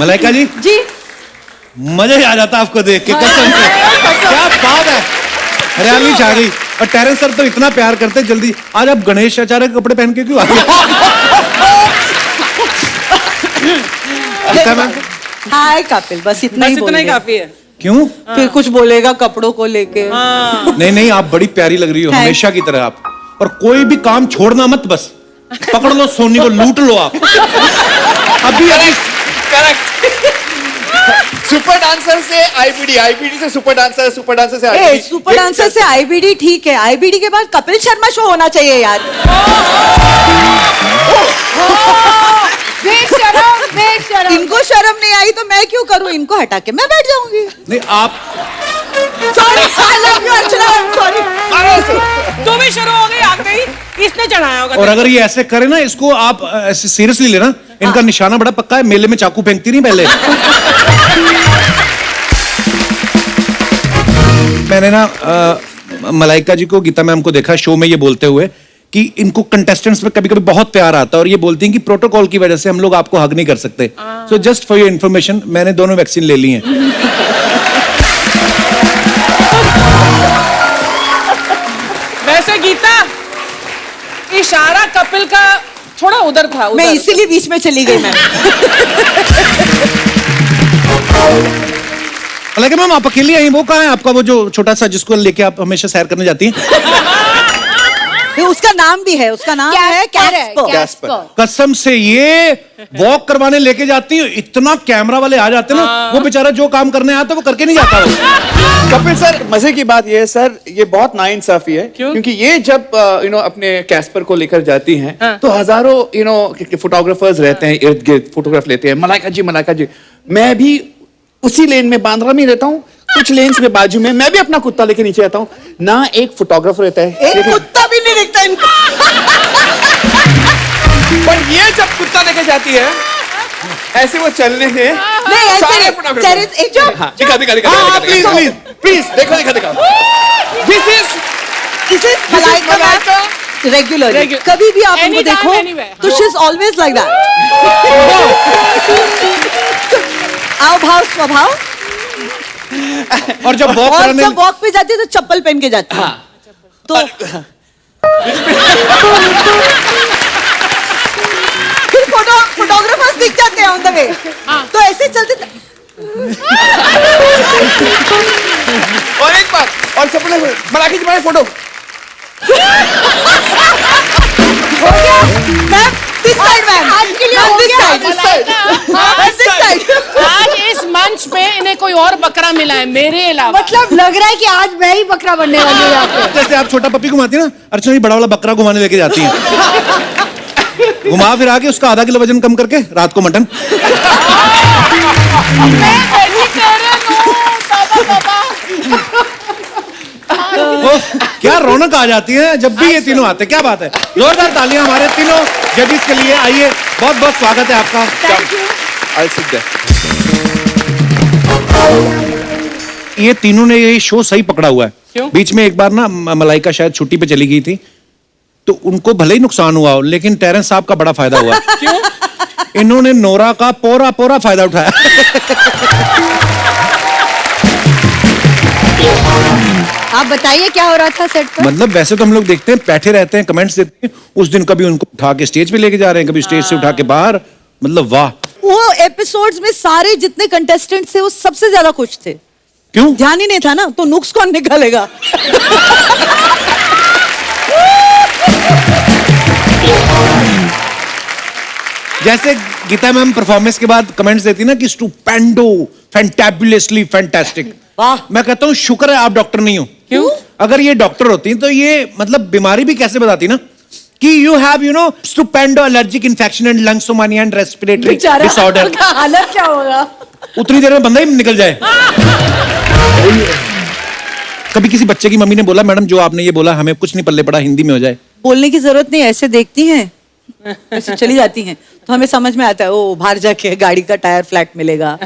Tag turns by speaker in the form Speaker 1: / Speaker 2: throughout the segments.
Speaker 1: मलाइका जी
Speaker 2: जी
Speaker 1: मजा ही आ जाता आपको देख के, कसम से। क्या बात है, हरियाली छा गई। और टेरेंस सर तो इतना प्यार करते, जल्दी आज आप गणेश आचार्य के कपड़े पहन के क्यों आ गए?
Speaker 2: हाय कपिल, बस इतना ही
Speaker 3: इतना ही काफी है।
Speaker 1: क्यों?
Speaker 2: फिर कुछ बोलेगा कपड़ों को लेके।
Speaker 1: नहीं नहीं, आप बड़ी प्यारी लग रही हो हमेशा की तरह आप। और कोई भी काम छोड़ना मत, बस पकड़ लो सोनी को, लूट लो आप। अभी
Speaker 4: करेक्ट। सुपर डांसर से आईबीडी, आईबीडी से सुपर डांसर, सुपर डांसर से आईबीडी।
Speaker 2: सुपर डांसर से आईबीडी ठीक है, आईबीडी के बाद कपिल शर्मा शो होना चाहिए यार। बेशरम। इनको शर्म नहीं आई तो मैं क्यों करूं, इनको हटा के मैं बैठ जाऊंगी।
Speaker 1: नहीं आप
Speaker 2: sorry, I love you Archana, sorry.
Speaker 3: तू भी शुरू हो गई, आ गई, इसने चढ़ाया होगा।
Speaker 1: और अगर ये ऐसे करे ना, इसको आप ऐसे सीरियसली लेना, इनका निशाना बड़ा पक्का है, मेले में चाकू फेंकती नहीं पहले। मैंने ना मलाइका जी को, गीता मैम को देखा शो में ये बोलते हुए कि इनको कंटेस्टेंट्स पे कभी कभी बहुत प्यार आता है, और ये बोलती हैं कि प्रोटोकॉल की वजह से हम लोग आपको हग नहीं कर सकते। So just for your information, मैंने दोनों वैक्सीन ले ली हैं।
Speaker 3: वैसे गीता, इशारा कपिल का थोड़ा उधर था, उधर।
Speaker 2: मैं इसीलिए बीच में चली गई मैम।
Speaker 1: मलाइका मैम आप अकेली आई, वो कहाँ है आपका वो जो छोटा सा जिसको लेके आप हमेशा सैर करने जाती हैं?
Speaker 2: उसका नाम भी है, उसका नाम है कैस्पर।
Speaker 1: कसम से ये वॉक करवाने लेके जाती है, इतना कैमरा वाले आ जाते ना, वो बेचारा जो काम करने आता वो करके नहीं जाता वो।
Speaker 4: कपिल सर, मजे की बात ये है सर, ये बहुत नाइंसाफी है। क्योंकि ये जब अपने कैस्पर को लेकर जाती हैं, तो हजारों फोटोग्राफर्स रहते हैं इर्द गिर्द, फोटोग्राफ लेते हैं। मलाइका जी, मलाइका जी, मैं भी उसी लेन में बांद्रा में रहता हूँ, कुछ लेन्स में बाजू में मैं भी अपना कुत्ता लेके नीचे आता हूँ ना, एक फोटोग्राफर रहता है,
Speaker 2: एक कुत्ता भी नहीं दिखता इनको।
Speaker 4: पर ये जब कुत्ता लेके जाती है, ऐसे वो चलने से
Speaker 2: नहीं,
Speaker 4: सारे
Speaker 2: ऐसे
Speaker 4: फोटोग्राफर। हाँ, दिखा प्लीज प्लीज प्लीज, देखो दिस इज
Speaker 2: मलाइका रेगुलर। कभी भी आप उनको देखो तो she is always like that. आओ भाव स्वभाव।
Speaker 1: और जब वॉक
Speaker 2: पे जाती है तो चप्पल पहन के जाती है। तो फिर फोटोग्राफर्स दिख जाते हैं ऑन द वे, तो ऐसे चलते।
Speaker 4: और एक बात, और सबने मलाइका जी हमारे फोटो
Speaker 2: हो गया मैम, दिस साइड मैम, आज के लिए हो गया। This side.
Speaker 3: आज इस मंच पे इन्हें कोई और बकरा मिला है मेरे अलावा।
Speaker 2: मतलब लग रहा है कि आज मैं ही बकरा बनने वाली हूँ यहाँ पे।
Speaker 1: जैसे आप छोटा पपी घुमाती है ना, अर्चना जी बड़ा वाला बकरा घुमाने लेके जाती हैं। घुमा फिरा के उसका आधा किलो वजन कम करके रात को मटन।
Speaker 3: मैं वेजिटेरियन हूँ, बाबा।
Speaker 1: क्या रौनक आ जाती है जब भी ये तीनों आते हैं, क्या बात है। जोरदार तालियां हमारे तीनों जजेस के लिए। आइए, बहुत बहुत स्वागत है आपका। ये तीनों ने ये शो सही पकड़ा हुआ है।
Speaker 3: क्यों?
Speaker 1: बीच में एक बार ना मलाइका शायद छुट्टी पे चली गई थी, तो उनको भले ही नुकसान हुआ हो, लेकिन टेरेंस साहब का बड़ा फायदा हुआ।
Speaker 3: क्यों?
Speaker 1: इन्होंने नोरा का पूरा फायदा उठाया।
Speaker 2: आप बताइए क्या हो रहा था सेट पर?
Speaker 1: मतलब वैसे तो हम लोग देखते हैं, बैठे रहते हैं, कमेंट्स देते हैं। उस दिन कभी उनको उठा के स्टेज पे लेके जा रहे हैं, कभी स्टेज से उठा के बाहर। मतलब वाह।
Speaker 2: वो एपिसोड्स में सारे जितने कंटेस्टेंट्स थे वो सबसे ज्यादा खुश थे।
Speaker 1: क्यों?
Speaker 2: ध्यान ही नहीं था ना, तो नुक्स कौन निकालेगा?
Speaker 1: जैसे गीता मैम परफॉर्मेंस के बाद कमेंट्स देती ना कि स्टुपेंडो, फैंटाबुलसली फैंटास्टिक।
Speaker 2: वाह।
Speaker 1: मैं कहता हूँ शुक्र है आप डॉक्टर नहीं हो।
Speaker 2: क्यों?
Speaker 1: अगर ये डॉक्टर होती तो ये मतलब बीमारी भी कैसे बताती ना कि यू हैव स्टुपेंडो एलर्जिक इन्फेक्शन एंड लंग्सोमानिया एंड रेस्पिरेटरी डिसऑर्डर।
Speaker 2: हालत क्या होगा?
Speaker 1: उतनी देर में बंदा ही निकल जाए। कभी किसी बच्चे की मम्मी ने बोला, मैडम जो आपने ये बोला हमें कुछ नहीं पल्ले पड़ा, हिंदी में हो जाए।
Speaker 2: बोलने की जरूरत नहीं, ऐसे देखती हैं, ऐसे चली जाती हैं, तो हमें समझ में आता है ओ बाहर जाके गाड़ी का टायर फ्लैट मिलेगा।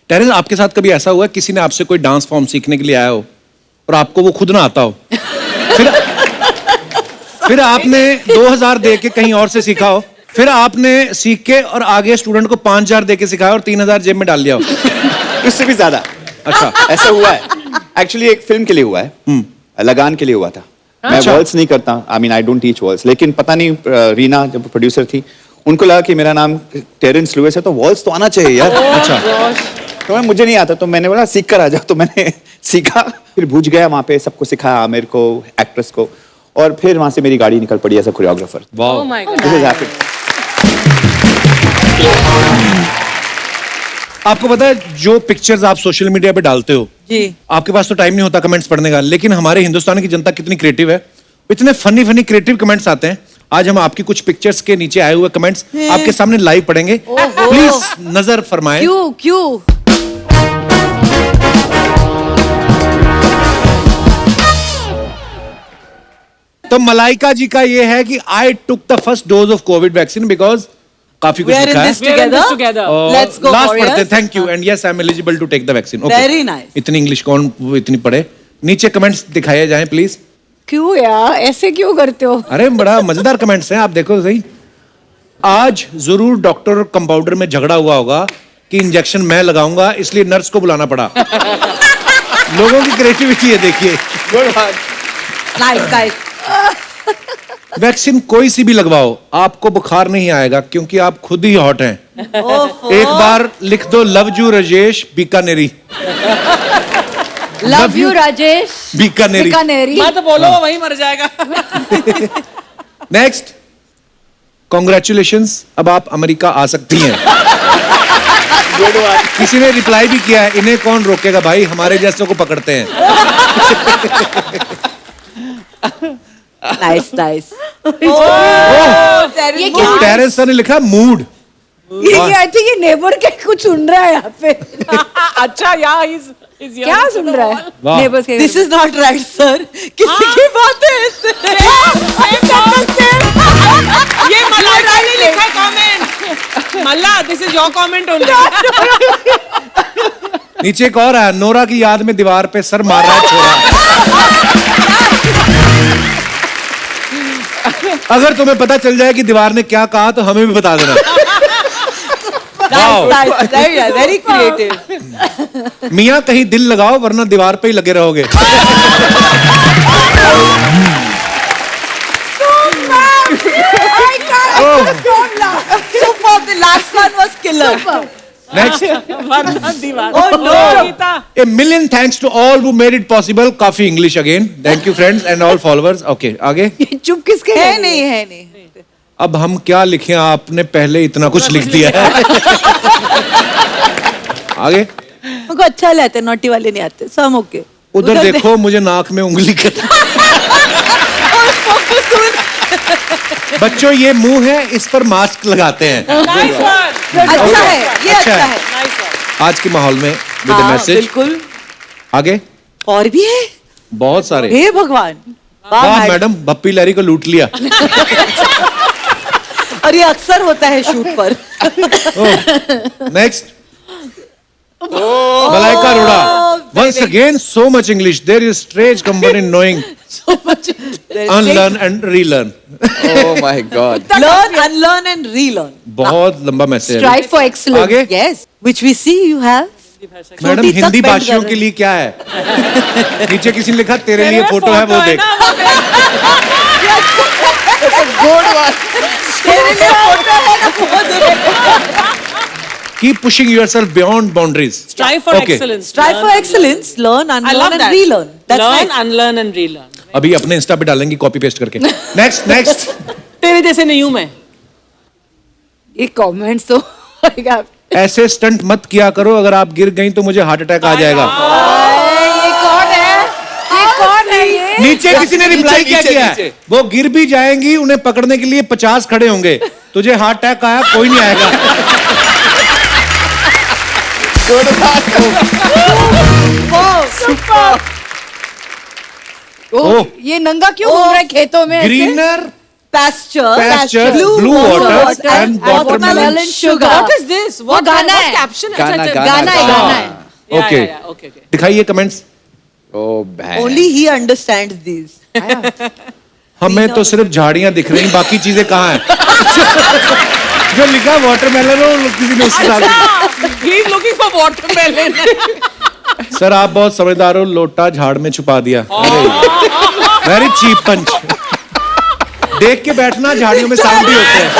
Speaker 1: टेरेंस, आपके साथ कभी ऐसा हुआ किसी ने आपसे कोई डांस फॉर्म सीखने के लिए आया हो और आपको वो खुद ना आता हो, फिर आपने 2000 दे के कहीं और से सीखा हो, फिर आपने सीख के और आगे स्टूडेंट को 5,000 दे के सिखाया और 3,000 जेब में डाल लिया।
Speaker 4: इससे भी ज्यादा।
Speaker 1: अच्छा।
Speaker 4: ऐसा हुआ है एक्चुअली, एक फिल्म के लिए हुआ है, लगान के लिए हुआ था। मैं
Speaker 1: अच्छा।
Speaker 4: वर्ड्स नहीं करता, I mean I don't teach words, लेकिन पता नहीं रीना जब प्रोड्यूसर थी, उनको लगा कि मेरा नाम टेरेंस लुइस है तो वर्ड्स तो आना चाहिए यार।
Speaker 1: अच्छा।
Speaker 4: तो मुझे नहीं आता, तो मैंने बोला सीख कर आ जाओ, तो मैंने सीखा, फिर भूज गया वहाँ पे, सबको सिखाया, आमिर को, एक्ट्रेस को, और फिर वहाँ से मेरी गाड़ी निकल पड़ी as a choreographer.
Speaker 3: Oh my God.
Speaker 4: This is happened.
Speaker 1: आपको पता है जो पिक्चर्स आप सोशल मीडिया पे डालते हो,
Speaker 2: जी
Speaker 1: आपके पास तो टाइम नहीं होता कमेंट्स पढ़ने का, लेकिन हमारे हिंदुस्तान की जनता कितनी क्रिएटिव है, इतने फनी फनी क्रिएटिव कमेंट्स आते हैं। आज हम आपकी कुछ पिक्चर्स के नीचे आए हुए कमेंट्स आपके सामने लाइव पढ़ेंगे, प्लीज नजर फरमाएं।
Speaker 2: क्यों क्यों
Speaker 1: तो मलाइका जी का ये है कि I took the first dose of Covid vaccine because काफी कुछ
Speaker 2: We are in
Speaker 1: लिखा है।
Speaker 2: this
Speaker 3: We are in this
Speaker 2: together.
Speaker 3: together.
Speaker 2: Let's go,
Speaker 1: last
Speaker 2: Warriors.
Speaker 1: पढ़ते, thank you and yes I am eligible to take the vaccine.
Speaker 2: Very nice.
Speaker 1: इतनी English कौन वो इतनी पढ़े। नीचे कमेंट्स दिखाए जाएं प्लीज।
Speaker 5: क्यों यार ऐसे क्यों करते हो?
Speaker 1: अरे बड़ा मजेदार कमेंट्स हैं, आप देखो सही। आज जरूर डॉक्टर और कंपाउंडर में झगड़ा हुआ होगा कि इंजेक्शन मैं लगाऊंगा, इसलिए नर्स को बुलाना पड़ा। लोगों की क्रिएटिविटी है, देखिए।
Speaker 2: नाइस नाइस
Speaker 1: वैक्सीन कोई सी भी लगवाओ, आपको बुखार नहीं आएगा क्योंकि आप खुद ही हॉट हैं। एक बार लिख दो love you Rajesh Bikaneri.
Speaker 5: Love you Rajesh
Speaker 1: Bikaneri.
Speaker 5: Bikaneri.
Speaker 3: मत बोलो, वही मर जाएगा।
Speaker 1: नेक्स्ट, कॉन्ग्रेचुलेशंस, अब आप अमेरिका आ सकती हैं। किसी ने रिप्लाई भी किया है, इन्हें कौन रोकेगा भाई, हमारे जैसों को पकड़ते हैं।
Speaker 2: नाइस नाइस
Speaker 5: ये क्या?
Speaker 1: टेरेस सर ने लिखा मूड।
Speaker 5: ये आई थिंक ये नेबर के कुछ सुन रहा है यहाँ पे।
Speaker 3: अच्छा यार, he's
Speaker 5: क्या सुन रहा है?
Speaker 1: वाह।
Speaker 5: नेबर्स के।
Speaker 2: This is not right sir, किसी की बात है
Speaker 3: ये मलाइका ने लिखा comment. Malla, this is your comment only.
Speaker 1: नीचे एक और है, नोरा की याद में दीवार पे सर मार रहा है छोरा। अगर तुम्हें पता चल जाए कि दीवार ने क्या कहा तो हमें भी बता देना।
Speaker 2: Very creative.
Speaker 1: मियाँ कहीं दिल लगाओ वरना दीवार पे ही लगे रहोगे।
Speaker 2: Superb. The last one was killer.
Speaker 1: Next,
Speaker 3: वरना दीवार।
Speaker 2: Oh, no.
Speaker 3: Geeta.
Speaker 1: a million thanks to all who made it possible. काफी English again, thank you friends and all followers. Okay, आगे।
Speaker 5: ये चुप किसके
Speaker 2: है
Speaker 5: लिए?
Speaker 2: नहीं है नहीं।
Speaker 1: अब हम क्या लिखें, आपने पहले इतना कुछ लिख दिया है। आगे।
Speaker 2: हमको अच्छा लगता है, नोटी वाले नहीं आते, सब ओके।
Speaker 1: उधर देखो, मुझे नाक में उंगली कर। बच्चों ये मुंह है, इस पर मास्क लगाते हैं।
Speaker 3: Nice one.
Speaker 2: अच्छा है, ये
Speaker 1: अच्छा
Speaker 2: अच्छा
Speaker 1: है।
Speaker 2: है।
Speaker 3: Nice one.
Speaker 1: आज के माहौल में विद
Speaker 2: हाँ,
Speaker 1: मैसेज।
Speaker 2: बिल्कुल।
Speaker 1: आगे
Speaker 2: और भी है,
Speaker 1: बहुत सारे।
Speaker 2: हे भगवान। वाह,
Speaker 1: वाह
Speaker 2: मैडम।
Speaker 1: मैडम, बप्पी लहरी को लूट लिया।
Speaker 2: और ये अक्सर होता है शूट पर।
Speaker 1: Next, Malaika Arora. Once again, so much English. There is strange comfort in knowing, unlearn and relearn.
Speaker 4: Oh my God.
Speaker 2: Learn, unlearn and relearn.
Speaker 1: बहुत लंबा मैसेज है।
Speaker 5: Strive for excellence.
Speaker 1: आगे
Speaker 2: Yes, which we see you have.
Speaker 1: Madam,
Speaker 2: छोटी तक
Speaker 1: Hindi
Speaker 2: bend कर
Speaker 1: भाषियों
Speaker 2: रहे
Speaker 1: के लिए क्या है? नीचे किसी ने लिखा तेरे लिए
Speaker 3: तेरे
Speaker 1: फोटो है, वो
Speaker 3: है
Speaker 1: देख।
Speaker 3: ना, वो देख।
Speaker 4: Good one.
Speaker 2: तेरे लिए फोटो है ना, वो देख।
Speaker 1: Keep pushing yourself beyond boundaries.
Speaker 3: Strive for
Speaker 1: Okay.
Speaker 3: excellence.
Speaker 2: Strive for excellence, learn,
Speaker 3: I
Speaker 2: unlearn
Speaker 3: love
Speaker 2: and
Speaker 3: that.
Speaker 2: relearn. That's
Speaker 3: Learn,
Speaker 2: nice.
Speaker 3: unlearn and relearn.
Speaker 1: अभी अपने इंस्टा पे डालेंगे कॉपी पेस्ट करके। Next next.
Speaker 3: तेरे जैसे नहीं हूं मैं।
Speaker 5: ये कमेंट्स तो
Speaker 1: ऐसे स्टंट मत किया करो, अगर आप गिर गई तो मुझे हार्ट अटैक आ जाएगा।
Speaker 5: ये कौन है? ये कौन है ये?
Speaker 1: नीचे किसी ने रिप्लाई क्या
Speaker 4: नीचे,
Speaker 1: किया है?
Speaker 4: नीचे।
Speaker 1: वो गिर भी जाएंगी, उन्हें पकड़ने के लिए 50 खड़े होंगे। तुझे हार्ट अटैक आया, कोई नहीं आएगा।
Speaker 4: Good one.
Speaker 5: ओह, ये नंगा क्यों घूम रहा है खेतों में ऐसे?
Speaker 1: Greener
Speaker 2: Pasture,
Speaker 1: Pasture, blue waters and watermelon
Speaker 2: sugar.
Speaker 3: What is this? What
Speaker 5: गाना है।
Speaker 3: caption?
Speaker 4: गाना,
Speaker 3: अच्छा,
Speaker 4: गाना,
Speaker 5: गाना है, गाना है।
Speaker 3: Yeah,
Speaker 1: Okay.
Speaker 3: yeah, yeah. Okay, okay.
Speaker 1: दिखाइए comments.
Speaker 4: Oh man.
Speaker 2: Only he understands these.
Speaker 1: हमें तो सिर्फ झाड़ियां दिख रही, बाकी चीजें कहाँ हैं? जो लिखा वाटरमेलन हो किसी ने उसके साथ
Speaker 3: he is looking for watermelon.
Speaker 1: Sir आप बहुत समझदार हो, लोटा झाड़ में छुपा दिया। वेरी चीप पंच। देख के बैठना, झाड़ियों में साउंड भी होते हैं।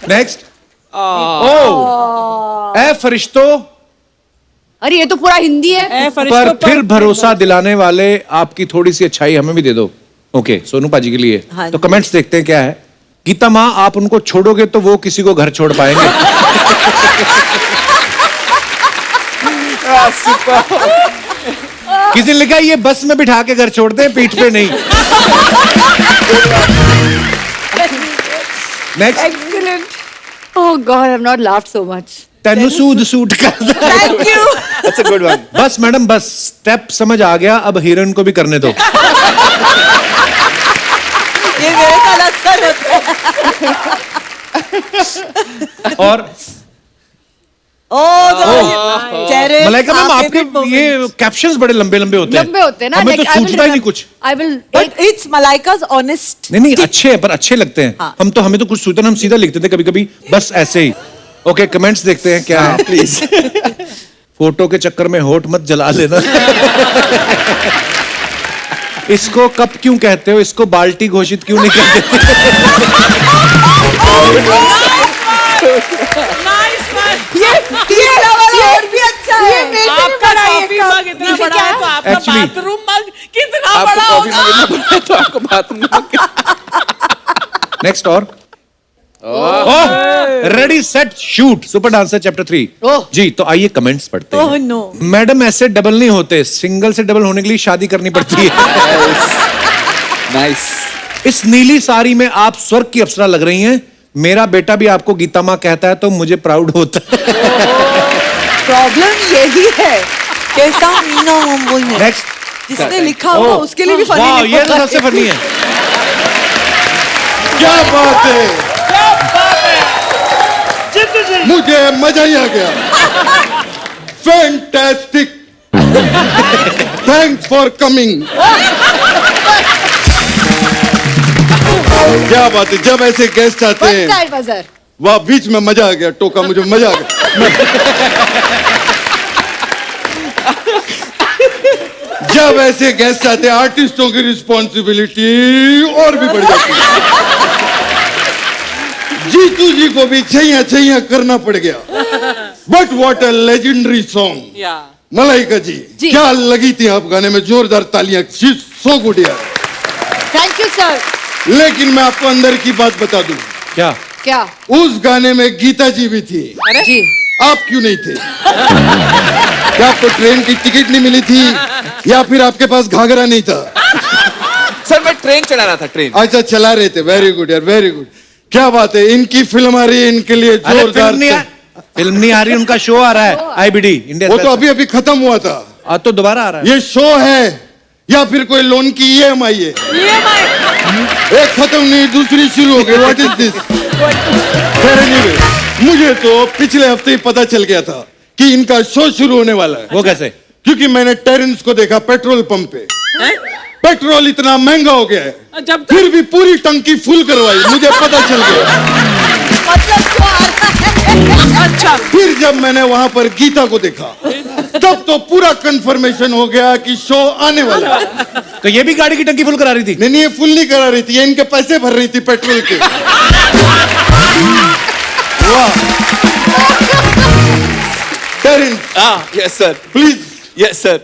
Speaker 1: नेक्स्ट। ओ ए फरिश्तों,
Speaker 5: अरे ये तो पूरा हिंदी है।
Speaker 1: पर फिर भरोसा दिलाने वाले आपकी थोड़ी सी अच्छाई हमें भी दे दो। ओके, सोनू पाजी के लिए।
Speaker 2: हाँ
Speaker 1: तो
Speaker 2: जी।
Speaker 1: कमेंट्स देखते हैं क्या है। गीता माँ, आप उनको छोड़ोगे तो वो किसी को घर छोड़ पाएंगे। किसी ने लिखा ये बस में बिठा के घर छोड़ते हैं, पीठ पे नहीं। Next.
Speaker 5: Excellent. Oh God, I've not laughed so much.
Speaker 1: तेनु सूद सूट कर।
Speaker 2: Thank you.
Speaker 4: That's a good one.
Speaker 1: बस मैडम बस, स्टेप समझ आ गया, अब हीरोइन को भी करने दो।
Speaker 2: ये मेरे साथ अक्सर होता है।
Speaker 1: और
Speaker 2: चेहरे
Speaker 1: मलाइका मैम,
Speaker 2: आपके
Speaker 1: आपके
Speaker 2: भी moments।
Speaker 1: ये कैप्शंस बड़े लंबे लंबे होते हैं।
Speaker 5: लंबे होते हैं ना।
Speaker 1: हमें तो
Speaker 5: I will
Speaker 1: सूझता ही नहीं
Speaker 5: remember-
Speaker 1: कुछ।
Speaker 5: I will.
Speaker 2: But it's Malaika's honest.
Speaker 1: नहीं अच्छे हैं, पर अच्छे लगते हैं।
Speaker 2: हाँ।
Speaker 1: हमें तो कुछ सूझता नहीं, हम सीधा लिखते थे कभी कभी, बस ऐसे ही। ओके, कमेंट्स देखते हैं क्या है।
Speaker 4: Please.
Speaker 1: फोटो के चक्कर में होठ मत जला लेना। इसको कप क्यों कहते हो, इसको बाल्टी घोषित क्यों नहीं कर देते।
Speaker 2: ये वाला और भी अच्छा है।
Speaker 3: आपका कॉफी मग इतना बड़ा है तो आपका
Speaker 1: Actually-
Speaker 3: बाथरूम मग कितना
Speaker 4: आपको
Speaker 3: बड़ा
Speaker 4: कॉफी
Speaker 3: होगा।
Speaker 4: में गिरना पड़ा तो आपको बाथरूम।
Speaker 1: नेक्स्ट। और ready set shoot, super dancer chapter 3।
Speaker 2: ओह।
Speaker 1: जी, तो आइए कमेंट्स पढ़ते
Speaker 2: ओह
Speaker 1: हैं।
Speaker 2: नो।
Speaker 1: मैडम ऐसे डबल नहीं होते, सिंगल से डबल होने के लिए शादी करनी पड़ती है।
Speaker 4: Nice.
Speaker 1: इस नीली साड़ी में आप स्वर्ग की अप्सरा लग रही हैं। मेरा बेटा भी आपको गीता माँ कहता है तो मुझे प्राउड होता है।
Speaker 2: प्रॉब्लम यही है कैसा मीना बोलने।
Speaker 1: नेक्स्ट।
Speaker 2: जिसने लिखा होगा उसके लिए भी फनी
Speaker 1: वाह,
Speaker 2: नहीं
Speaker 1: ये तो
Speaker 2: होगा।
Speaker 1: सबसे फनी है।
Speaker 6: क्या बात है, मुझे मजा ही आ गया। Fantastic, thanks for coming. क्या बात है, जब ऐसे गेस्ट आते
Speaker 5: What's
Speaker 6: हैं,
Speaker 5: that buzzer?
Speaker 6: वाह, बीच में मजा आ गया। टोका, मुझे मजा आ गया। जब ऐसे गेस्ट आते हैं, आर्टिस्टों की रिस्पॉन्सिबिलिटी और भी बढ़ जाती है। जीतू जी को भी छैया छैया करना पड़ गया। But what a legendary song.
Speaker 3: या
Speaker 6: मलाइका जी,
Speaker 5: जी।
Speaker 6: क्या लगी थी आप गाने में, जोरदार तालियां। सो गुड यार।
Speaker 5: Thank you, sir.
Speaker 6: लेकिन मैं आपको अंदर की बात बता दूं,
Speaker 1: क्या?
Speaker 5: क्या?
Speaker 6: उस गाने में गीता जी भी थी,
Speaker 5: जी।
Speaker 6: आप क्यों नहीं थे? क्या आपको ट्रेन की टिकट नहीं मिली थी, या फिर आपके पास घाघरा नहीं था?
Speaker 4: सर मैं ट्रेन चला रहा था, ट्रेन।
Speaker 6: अच्छा, चला रहे थे। वेरी गुड यार, वेरी गुड। क्या बात है, इनकी फिल्म आ रही है, इनके लिए
Speaker 1: अरे
Speaker 6: जोरदार।
Speaker 1: फिल्म नहीं आ रही, उनका शो आ रहा है IBD इंडिया।
Speaker 6: वो तो अभी अभी खत्म हुआ था।
Speaker 1: आज तो दोबारा आ रहा है।
Speaker 6: ये शो है या फिर कोई लोन की EMI है? एक खत्म नहीं, दूसरी शुरू हो गई। What is this? एनीवे, मुझे तो पिछले हफ्ते ही पता चल गया था कि इनका शो शुरू होने वाला है।
Speaker 1: वो कैसे?
Speaker 6: क्योंकि मैंने टेरेंस को देखा पेट्रोल पंप पे। पेट्रोल इतना महंगा हो गया है,
Speaker 3: जब तक
Speaker 6: फिर भी पूरी टंकी फुल करवाई। मुझे पता चल गया।
Speaker 2: मतलब जो आ रहा है।
Speaker 3: अच्छा
Speaker 6: फिर जब मैंने वहां पर गीता को देखा, तब तो पूरा कंफर्मेशन हो गया कि शो आने वाला है।
Speaker 1: तो ये भी गाड़ी की टंकी फुल करा रही थी?
Speaker 6: नहीं, ये फुल नहीं करा रही थी, ये इनके पैसे भर रही थी पेट्रोल के। वाह। Terence,
Speaker 4: yes sir,
Speaker 6: please
Speaker 4: yes sir.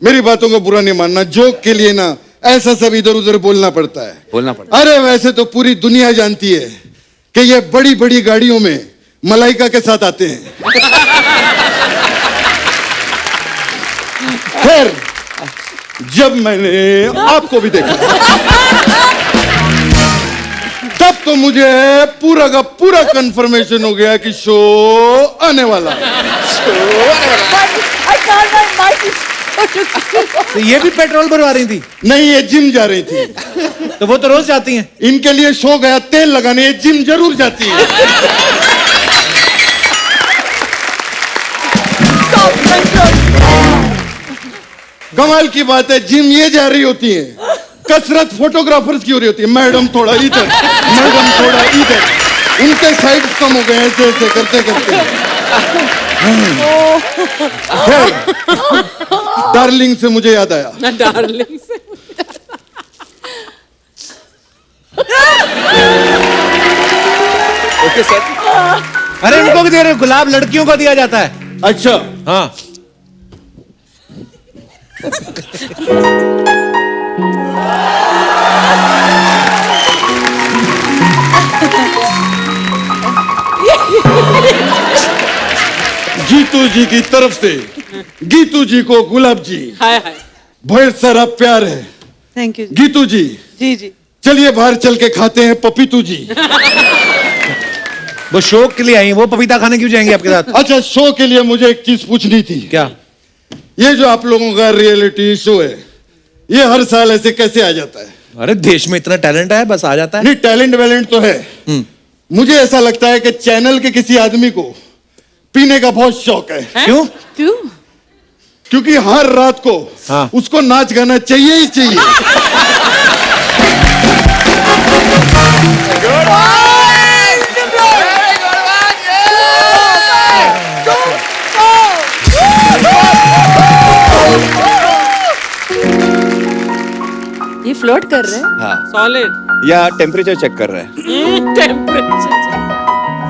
Speaker 6: मेरी बातों को बुरा नहीं मानना। जोक के लिए ना ऐसा सब इधर उधर बोलना पड़ता है।
Speaker 4: बोलना पड़ता
Speaker 6: अरे वैसे तो पूरी दुनिया जानती है कि ये बड़ी बड़ी गाड़ियों में मलाइका के साथ आते हैं। खैर, जब मैंने आपको भी देखा, तब तो मुझे पूरा का पूरा कंफर्मेशन हो गया कि शो आने वाला है।
Speaker 2: I can't my mic is-
Speaker 1: तो ये भी पेट्रोल भरवा रही थी?
Speaker 6: नहीं, ये जिम जा रही थी।
Speaker 1: तो वो तो रोज जाती हैं।
Speaker 6: इनके लिए शो गया तेल लगाने, ये जिम जरूर जाती है। कमाल की बात है, जिम ये जा रही होती है, कसरत फोटोग्राफर्स की हो रही होती है। मैडम थोड़ा इधर, मैडम थोड़ा इधर, उनके साइड कम हो गए ऐसे ऐसे करते करते। खैर, डार्लिंग से मुझे याद आया,
Speaker 3: डार्लिंग से
Speaker 4: ओके सर।
Speaker 1: अरे इनको भी दे रहे हो, गुलाब लड़कियों को दिया जाता है।
Speaker 6: अच्छा
Speaker 1: हाँ
Speaker 6: जीतू जी की तरफ से गीतू जी को गुलाब जी,
Speaker 3: हाय हाय
Speaker 6: बहुत सारा प्यार है।
Speaker 2: थैंक यू
Speaker 6: गीतू जी
Speaker 2: जी जी।
Speaker 6: चलिए बाहर चल के खाते हैं पपीतू जी।
Speaker 1: वो शो के लिए आई, वो पपीता खाने क्यों जाएंगे आपके साथ?
Speaker 6: अच्छा, शो के लिए मुझे एक चीज पूछनी थी।
Speaker 1: क्या?
Speaker 6: ये जो आप लोगों का रियलिटी शो है, ये हर साल ऐसे कैसे आ जाता है?
Speaker 1: अरे देश में इतना टैलेंट है, बस आ जाता है।
Speaker 6: नहीं, टैलेंट वैलेंट तो है। मुझे ऐसा लगता है कि चैनल के किसी आदमी को पीने का बहुत शौक है।
Speaker 1: क्यों?
Speaker 2: क्यों?
Speaker 6: क्योंकि हर रात को
Speaker 1: हाँ।
Speaker 6: उसको नाच गाना चाहिए ही चाहिए।
Speaker 5: ये फ्लोट कर रहे हैं।
Speaker 3: सॉलिड
Speaker 4: या टेम्परेचर चेक कर रहा है।
Speaker 3: टेम्परेचर।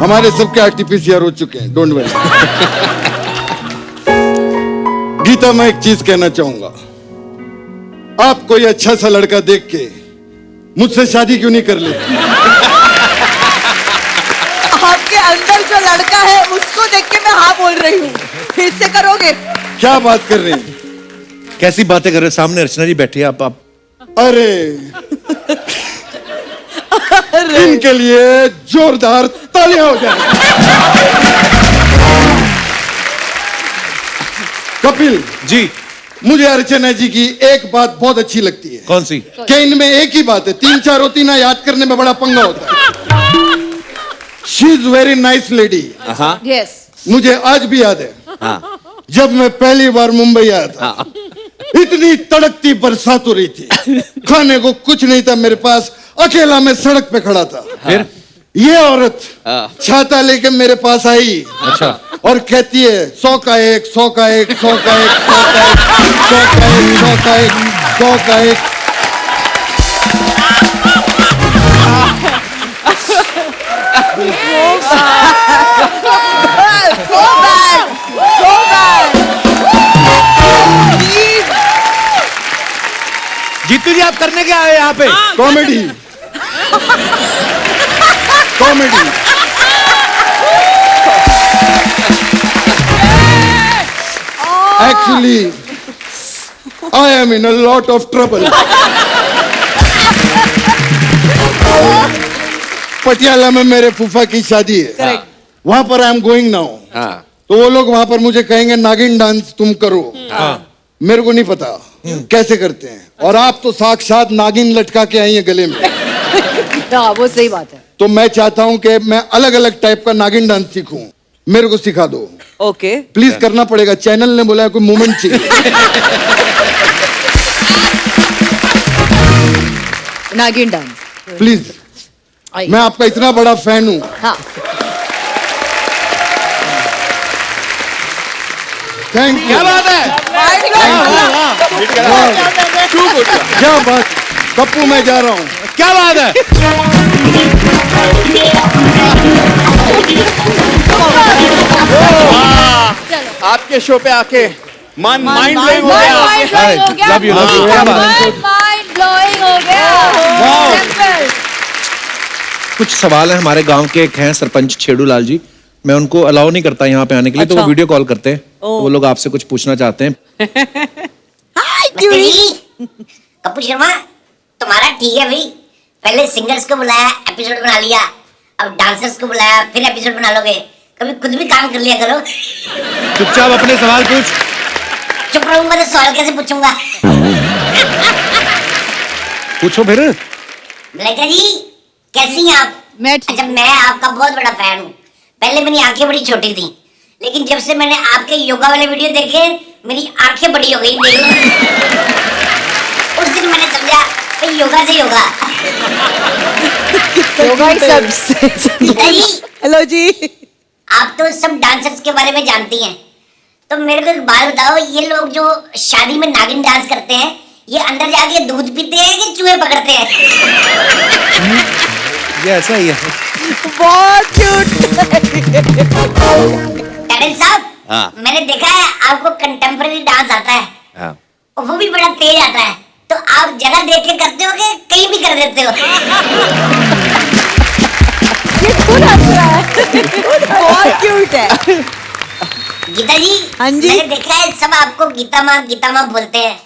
Speaker 6: हमारे सबके आरटीपीसीआर हो चुके हैं, डोंट वरी। गीता, मैं एक चीज कहना चाहूंगा, आप कोई अच्छा सा लड़का देख के मुझसे शादी क्यों नहीं कर लेती?
Speaker 2: आपके अंदर जो लड़का है उसको देख के मैं हाँ बोल रही हूँ, फिर से करोगे?
Speaker 6: क्या बात कर रही हैं?
Speaker 1: कैसी बातें कर रहे हो? सामने अर्चना जी बैठी है, आप
Speaker 6: अरे इनके लिए जोरदार तालियां हो जाए। कपिल
Speaker 1: जी।
Speaker 6: मुझे अर्चना जी की एक बात बहुत अच्छी लगती है।
Speaker 1: कौन सी?
Speaker 6: कि इनमें एक ही बात है, तीन चार होती ना, याद करने में बड़ा पंगा होता है। She is very nice lady.
Speaker 5: Yes.
Speaker 6: मुझे आज भी याद है, जब मैं पहली बार मुंबई आया था, इतनी तड़कती बरसात हो रही थी, खाने को कुछ नहीं था मेरे पास, अकेला मैं सड़क पे खड़ा था।
Speaker 1: फिर?
Speaker 6: ये औरत छाता लेके मेरे पास आई।
Speaker 1: अच्छा।
Speaker 6: और कहती है 100 का एक, 100 का एक, 100 का एक, 100 का एक, 100 का एक, 100 का एक, 100 का एक।
Speaker 2: So bad, so bad.
Speaker 1: Jitu जी, आप करने क्या आए यहाँ पे?
Speaker 6: Comedy, comedy. Actually, I am in a lot of trouble. Patiala में मेरे फूफा की शादी है, वहां पर आई एम गोइंग नाउ। तो वो लोग वहां पर मुझे कहेंगे नागिन डांस तुम करो। मेरे को नहीं पता कैसे करते हैं, और आप तो साक्षात नागिन लटका के आई हैं गले में।
Speaker 5: हाँ, वो सही बात है।
Speaker 6: तो मैं चाहता हूं कि मैं अलग अलग टाइप का नागिन डांस सीखूं, मेरे को सिखा दो।
Speaker 2: ओके,
Speaker 6: प्लीज करना पड़ेगा, चैनल ने बोला है कोई मूवमेंट चाहिए।
Speaker 5: नागिन डांस।
Speaker 6: प्लीज, मैं आपका इतना बड़ा फैन हूं।
Speaker 5: हाँ।
Speaker 6: Thank you.
Speaker 1: क्या बात है?
Speaker 6: क्या बात, पप्पू मैं जा रहा हूं।
Speaker 1: क्या बात है?
Speaker 4: आपके शो पे आके माइंड ब्लोइंग हो गया।
Speaker 1: Love you, love you. क्या बात है?
Speaker 5: माइंड ब्लोइंग हो गया। Simple।
Speaker 1: कुछ सवाल है हमारे गांव के, एक हैं सरपंच छेड़ू लाल जी, मैं उनको अलाउ नहीं करता यहाँ पे आने के लिए, तो वो
Speaker 2: अच्छा।
Speaker 1: वीडियो कॉल करते हैं, तो वो लोग आपसे कुछ पूछना चाहते हैं।
Speaker 7: कपूर शर्मा, तुम्हारा ठीक है भाई, पहले सिंगर्स को बुलाया, एपिसोड बना लिया, अब डांसर्स को बुलाया, फिर एपिसोड बना लोगे, कभी खुद भी काम कर लिया करो।
Speaker 1: चुपचाप अपने सवाल पूछ।
Speaker 7: चुप रहूंगा तो सवाल कैसे पूछूंगा?
Speaker 1: पूछो फिर।
Speaker 7: मलाइका जी, कैसी हैं आप?
Speaker 5: मैं ठीक
Speaker 7: अच्छा, मैं आपका बहुत बड़ा फैन हूँ। पहले मेरी आंखें बड़ी छोटी थी, लेकिन जब से मैंने आपके योगा वाले वीडियो देखे मेरी आंखें बड़ी हो गई देख लो। उस दिन मैंने समझा कि योगा से योगा।
Speaker 5: योगा ही सबसे
Speaker 7: गीता जी,
Speaker 2: हेलो जी।
Speaker 7: आप तो सब डांसर्स के बारे में जानती हैं, तो मेरे को एक बात बताओ, ये लोग जो शादी में नागिन डांस करते हैं ये अंदर जाके दूध पीते हैं कि चूहे पकड़ते हैं?
Speaker 1: ये ऐसा ही है।
Speaker 2: बहुत क्यूट।
Speaker 7: टैलेंट साहब,
Speaker 1: हाँ।
Speaker 7: मैंने देखा है आपको कंटेम्पररी डांस आता है
Speaker 1: हाँ।
Speaker 7: और वो भी बड़ा तेज आता है, तो आप जगह देख के करते हो कि कहीं भी कर देते हो?
Speaker 2: ये खुद हंस रहा है। बहुत क्यूट है।
Speaker 7: गीता जी,
Speaker 2: हाँ जी।
Speaker 7: मैंने देखा है सब आपको गीता माँ बोलते हैं।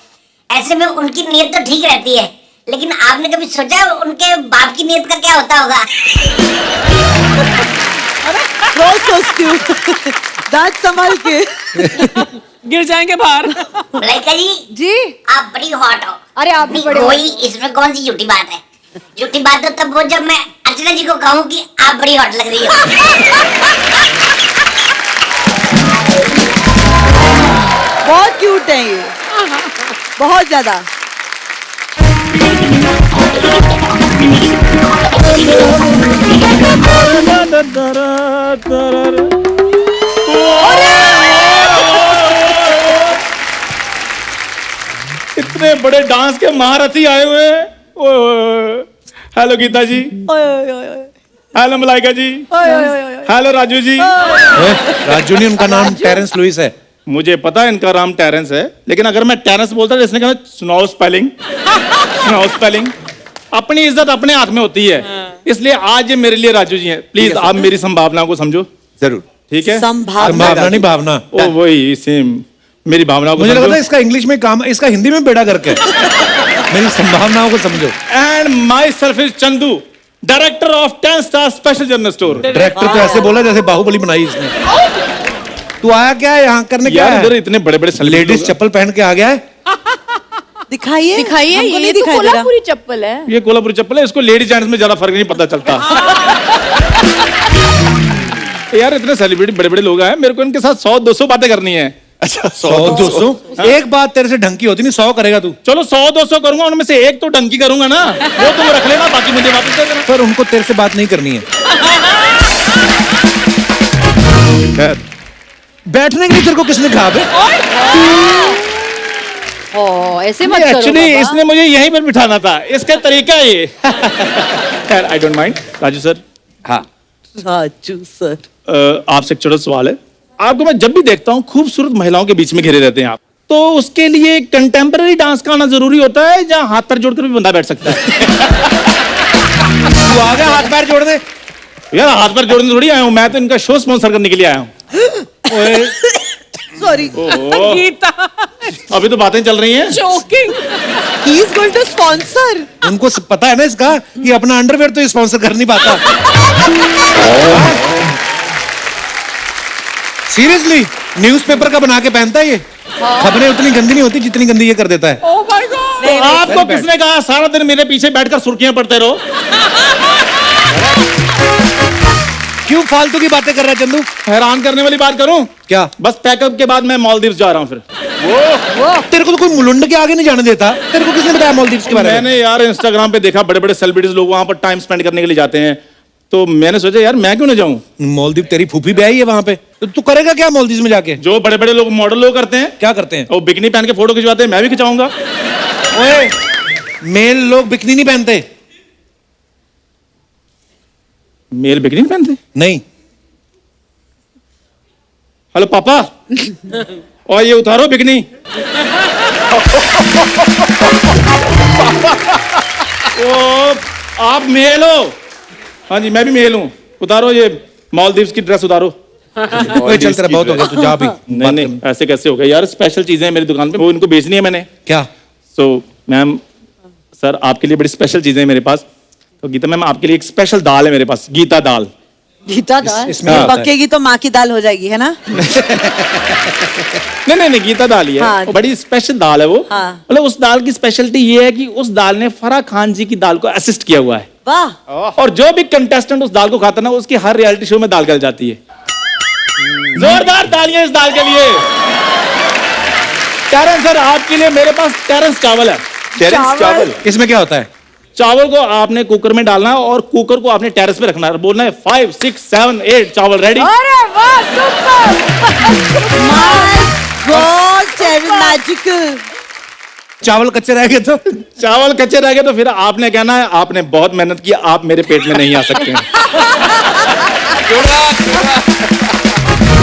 Speaker 7: ऐसे में उनकी नीयत तो ठीक रहती है, लेकिन आपने कभी सोचा उनके बाप की नीयत का क्या होता होगा?
Speaker 2: बहुत so cute। दांत संभाल के।
Speaker 3: गिर जाएंगे बाहर।
Speaker 7: मलाइका जी,
Speaker 5: जी।
Speaker 7: आप बड़ी हॉट हो।
Speaker 5: अरे आप भी
Speaker 7: नहीं,
Speaker 5: बड़े हो।
Speaker 7: कोई इसमें कौन सी झूठी बात है? झूठी बात तो तब वो जब मैं अर्चना जी को कहूँ कि आप बड़ी हॉट लग रही हो।
Speaker 2: बहुत क्यूट है ये, बहुत ज्यादा।
Speaker 8: इतने बड़े डांस के महारथी आए हुए हैं। ओए ओए। हेलो गीता जी,
Speaker 2: ओए ओए ओए ओए।
Speaker 8: हेलो मलाइका जी,
Speaker 2: ओए ओए ओए ओए।
Speaker 8: हेलो राजू जी।
Speaker 1: राजू नहीं, उनका नाम टेरेंस लुइस है।
Speaker 8: मुझे पता है इनका नाम टेरेंस है, लेकिन अगर मैं टेरेंस बोलता तो इसने कहा सुनाओ स्पेलिंग। सुनाओ स्पेलिंग। अपनी इज्जत अपने हाथ में होती है, इसलिए आज ये मेरे लिए राजू जी हैं। प्लीज आप मेरी संभावना को समझो।
Speaker 1: जरूर।
Speaker 8: ठीक है,
Speaker 1: संभावना नहीं भावना।
Speaker 8: ओ वही सेम, मेरी भावनाओं को
Speaker 1: मुझे लगा था
Speaker 8: समझो।
Speaker 1: इसका इंग्लिश में काम, इसका हिंदी में बेड़ा करके। मेरी संभावनाओं को समझो।
Speaker 8: And my self is Chandu, director of 10 star special general store.
Speaker 1: Director तो ऐसे बोला जैसे बाहुबली बनाई इसने। तू आया क्या है यहाँ करने? क्या
Speaker 8: यार
Speaker 1: है?
Speaker 8: इधर इतने बड़े बड़े
Speaker 1: लेडीज चप्पल पहन के आ गया है।
Speaker 2: दिखाइए
Speaker 5: दिखाइए,
Speaker 2: हमको
Speaker 5: ये
Speaker 2: नहीं
Speaker 5: तो
Speaker 2: दिखाई दे रहा।
Speaker 5: कोल्हापुरी चप्पल है।
Speaker 8: ये कोल्हापुरी चप्पल है, इसको लेडीज जेंट्स में ज्यादा फर्क नहीं पता चलता। यार इतने सेलिब्रिटी बड़े बड़े लोग आए, मेरे को इनके साथ 100-200 बातें करनी है।
Speaker 1: अच्छा 100-200 एक बात तेरे से ढंग की होती नहीं, 100 करेगा तू।
Speaker 8: चलो 100-200 करूंगा, उनमें से एक तो डंकी करूंगा ना, वो तुम रख लेना, बाकी मुझे वापस दे देना।
Speaker 1: पर उनको तेरे से बात नहीं करनी है। बैठने के लिए तेरे को किसने कहा बे?
Speaker 5: ऐसे मत करो
Speaker 8: एक्चुअली
Speaker 5: बाबा।
Speaker 8: इसने मुझे यहीं पर बिठाना था, इसका तरीका है ये। खैर I don't mind. Raju sir,
Speaker 1: हाँ
Speaker 2: राजू सर,
Speaker 8: आपसे एक छोटा सवाल है। आपको मैं जब भी देखता हूँ खूबसूरत महिलाओं के बीच में घिरे रहते हैं आप, तो उसके लिए कंटेम्पररी डांस का आना जरूरी होता है या हाथ पैर जोड़कर भी बंदा बैठ सकता है?
Speaker 1: तू आ गया हाथ पैर जोड़ दे।
Speaker 8: यार हाथ पैर जोड़ने थोड़ी आया हूँ मैं, तो इनका शो स्पॉन्सर करने के लिए आया हूँ।
Speaker 2: सॉरी,
Speaker 8: ओहो,
Speaker 3: गीता
Speaker 8: अभी तो बातें चल रही हैं।
Speaker 3: Joking.
Speaker 2: He is going to sponsor.
Speaker 1: उनको पता है ना इसका कि अपना अंडरवेयर तो स्पॉन्सर कर नहीं पाता। सीरियसली न्यूज़पेपर का बना के पहनता है ये। खबरें उतनी गंदी नहीं होती जितनी गंदी ये कर देता है।
Speaker 3: Oh my God.
Speaker 8: तो आपको किसने कहा सारा दिन मेरे पीछे बैठकर सुर्खियां पढ़ते रहो?
Speaker 1: क्यों फालतू की बातें कर रहा है चंदू?
Speaker 8: हैरान करने वाली बात करूं
Speaker 1: क्या?
Speaker 8: बस पैकअप के बाद मैं मालदीव्स जा रहा हूं। फिर
Speaker 1: तेरे को तो कोई मुलुंड के आगे नहीं जाने देता। तेरे को किसने बताया मालदीव्स के बारे में?
Speaker 8: मैंने यार इंस्टाग्राम पे देखा बड़े बड़े सेलिब्रिटीज लोग वहां पर टाइम स्पेंड करने के लिए जाते हैं, तो मैंने सोचा यार मैं क्यों ना जाऊं।
Speaker 1: मालदीव तेरी फूफी ब्याही है वहां पे, तो तू करेगा क्या मालदीव में जाके?
Speaker 8: जो बड़े बड़े लोग मॉडल लोग करते हैं,
Speaker 1: क्या करते हैं?
Speaker 8: वो बिकनी पहन के फोटो खिंचवाते हैं, मैं भी खिंचाऊंगा।
Speaker 1: ओए, मेल लोग बिकनी नहीं पहनते।
Speaker 8: मेल बिकनी नहीं पहनते?
Speaker 1: नहीं।
Speaker 8: हेलो पापा, और ये उतारो बिकनी। ओ, आप मेल हो? हाँ जी मैं भी मेल हूँ। उतारो ये मालदीव्स की ड्रेस उतारो।
Speaker 1: ओए चल तेरा बहुत हो गया, तू जा भी।
Speaker 8: नहीं नहीं ऐसे कैसे हो गया यार, स्पेशल चीजें हैं मेरी दुकान पे, वो इनको बेचनी है मैंने।
Speaker 1: क्या?
Speaker 8: सो मैम सर आपके लिए बड़ी स्पेशल चीजें हैं मेरे पास। तो गीता मैम आपके लिए एक स्पेशल दाल है मेरे पास, गीता दाल।
Speaker 2: गीता दाल
Speaker 1: इसमें
Speaker 8: हाँ।
Speaker 2: पकेगी तो माँ की दाल हो जाएगी, है ना?
Speaker 8: नहीं गीता दाल ही है।
Speaker 2: हाँ।
Speaker 8: वो बड़ी स्पेशल दाल है वो।
Speaker 2: हाँ।
Speaker 8: मतलब उस दाल की स्पेशलिटी ये है कि उस दाल ने फराह खान जी की दाल को असिस्ट किया हुआ है।
Speaker 2: वाह,
Speaker 8: और जो भी कंटेस्टेंट उस दाल को खाता ना, उसकी हर रियलिटी शो में दाल गल जाती है। जोरदार तालियां इस दाल के लिए। टेरेंस सर, आपके लिए मेरे पास टेरेंस चावल है।
Speaker 4: टेरेंस चावल
Speaker 1: इसमें क्या होता है?
Speaker 8: चावल को आपने कुकर में डालना है और कुकर को आपने टेरेस पे रखना है। बोलना है 5, 6, 7, 8 चावल रेडी।
Speaker 5: अरे वाह, सुपर।
Speaker 2: मैजिकल।
Speaker 1: चावल कच्चे रह गए तो?
Speaker 8: चावल कच्चे रह गए तो फिर आपने कहना है आपने बहुत मेहनत की, आप मेरे पेट में नहीं आ सकते।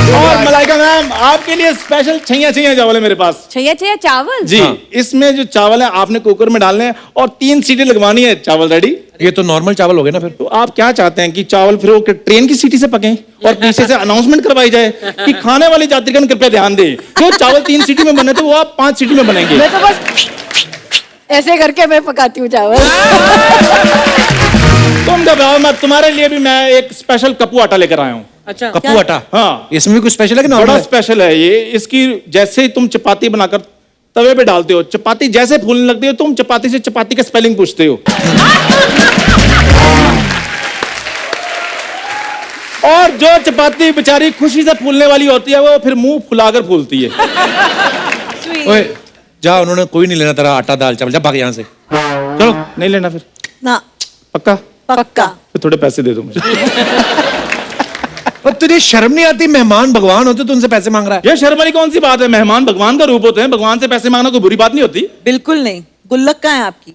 Speaker 8: और मलाइका मैम, आपके लिए स्पेशल छैया छैया चावल है मेरे पास।
Speaker 5: छैया छैया चावल
Speaker 8: जी हाँ। इसमें जो चावल है आपने कुकर में डालने हैं और 3 सीटी लगवानी है, चावल रेडी।
Speaker 1: ये तो नॉर्मल चावल हो गए ना फिर।
Speaker 8: तो आप क्या चाहते हैं कि चावल फिर वो ट्रेन की सीटी से पकें और पीछे से अनाउंसमेंट करवाई जाए कि खाने वाले यात्रीगण कृपया ध्यान दें, जो चावल 3 सीटी में बने थे वो आप 5 सीटी में बनेंगे।
Speaker 5: मैं तो बस ऐसे करके मैं पकाती हूँ चावल।
Speaker 8: तुम दबाओ मत, तुम्हारे लिए भी मैं एक स्पेशल कप्पू आटा लेकर आया हूँ।
Speaker 3: अच्छा,
Speaker 1: कप्पू आटा?
Speaker 8: हाँ,
Speaker 1: इसमें भी कुछ स्पेशल है कि
Speaker 8: बड़ा
Speaker 1: नॉर्मल है?
Speaker 8: स्पेशल है ये। इसकी जैसे ही तुम चपाती बनाकर तवे पे डालते हो, चपाती जैसे फूलने लगती है, तुम चपाती से चपाती का स्पेलिंग पूछते हो। और जो चपाती बेचारी खुशी से फूलने वाली होती है वो फिर मुंह फुलाकर फूलती है।
Speaker 1: ओए जा, उन्होंने कोई नहीं लेना तेरा आटा दाल चावल, जा भाग यहाँ से।
Speaker 8: चलो, नहीं लेना फिर?
Speaker 2: ना,
Speaker 8: पक्का?
Speaker 2: पक्का।
Speaker 8: फिर थोड़े पैसे दे दो मुझे।
Speaker 1: और तुझे शर्म नहीं आती? मेहमान भगवान होते तो उनसे पैसे मांग रहा है।
Speaker 8: ये शर्म वाली कौन सी बात है? मेहमान भगवान का रूप होते हैं, भगवान से पैसे मांगना कोई बुरी बात नहीं होती।
Speaker 2: बिल्कुल नहीं। गुल्लक कहाँ है आपकी?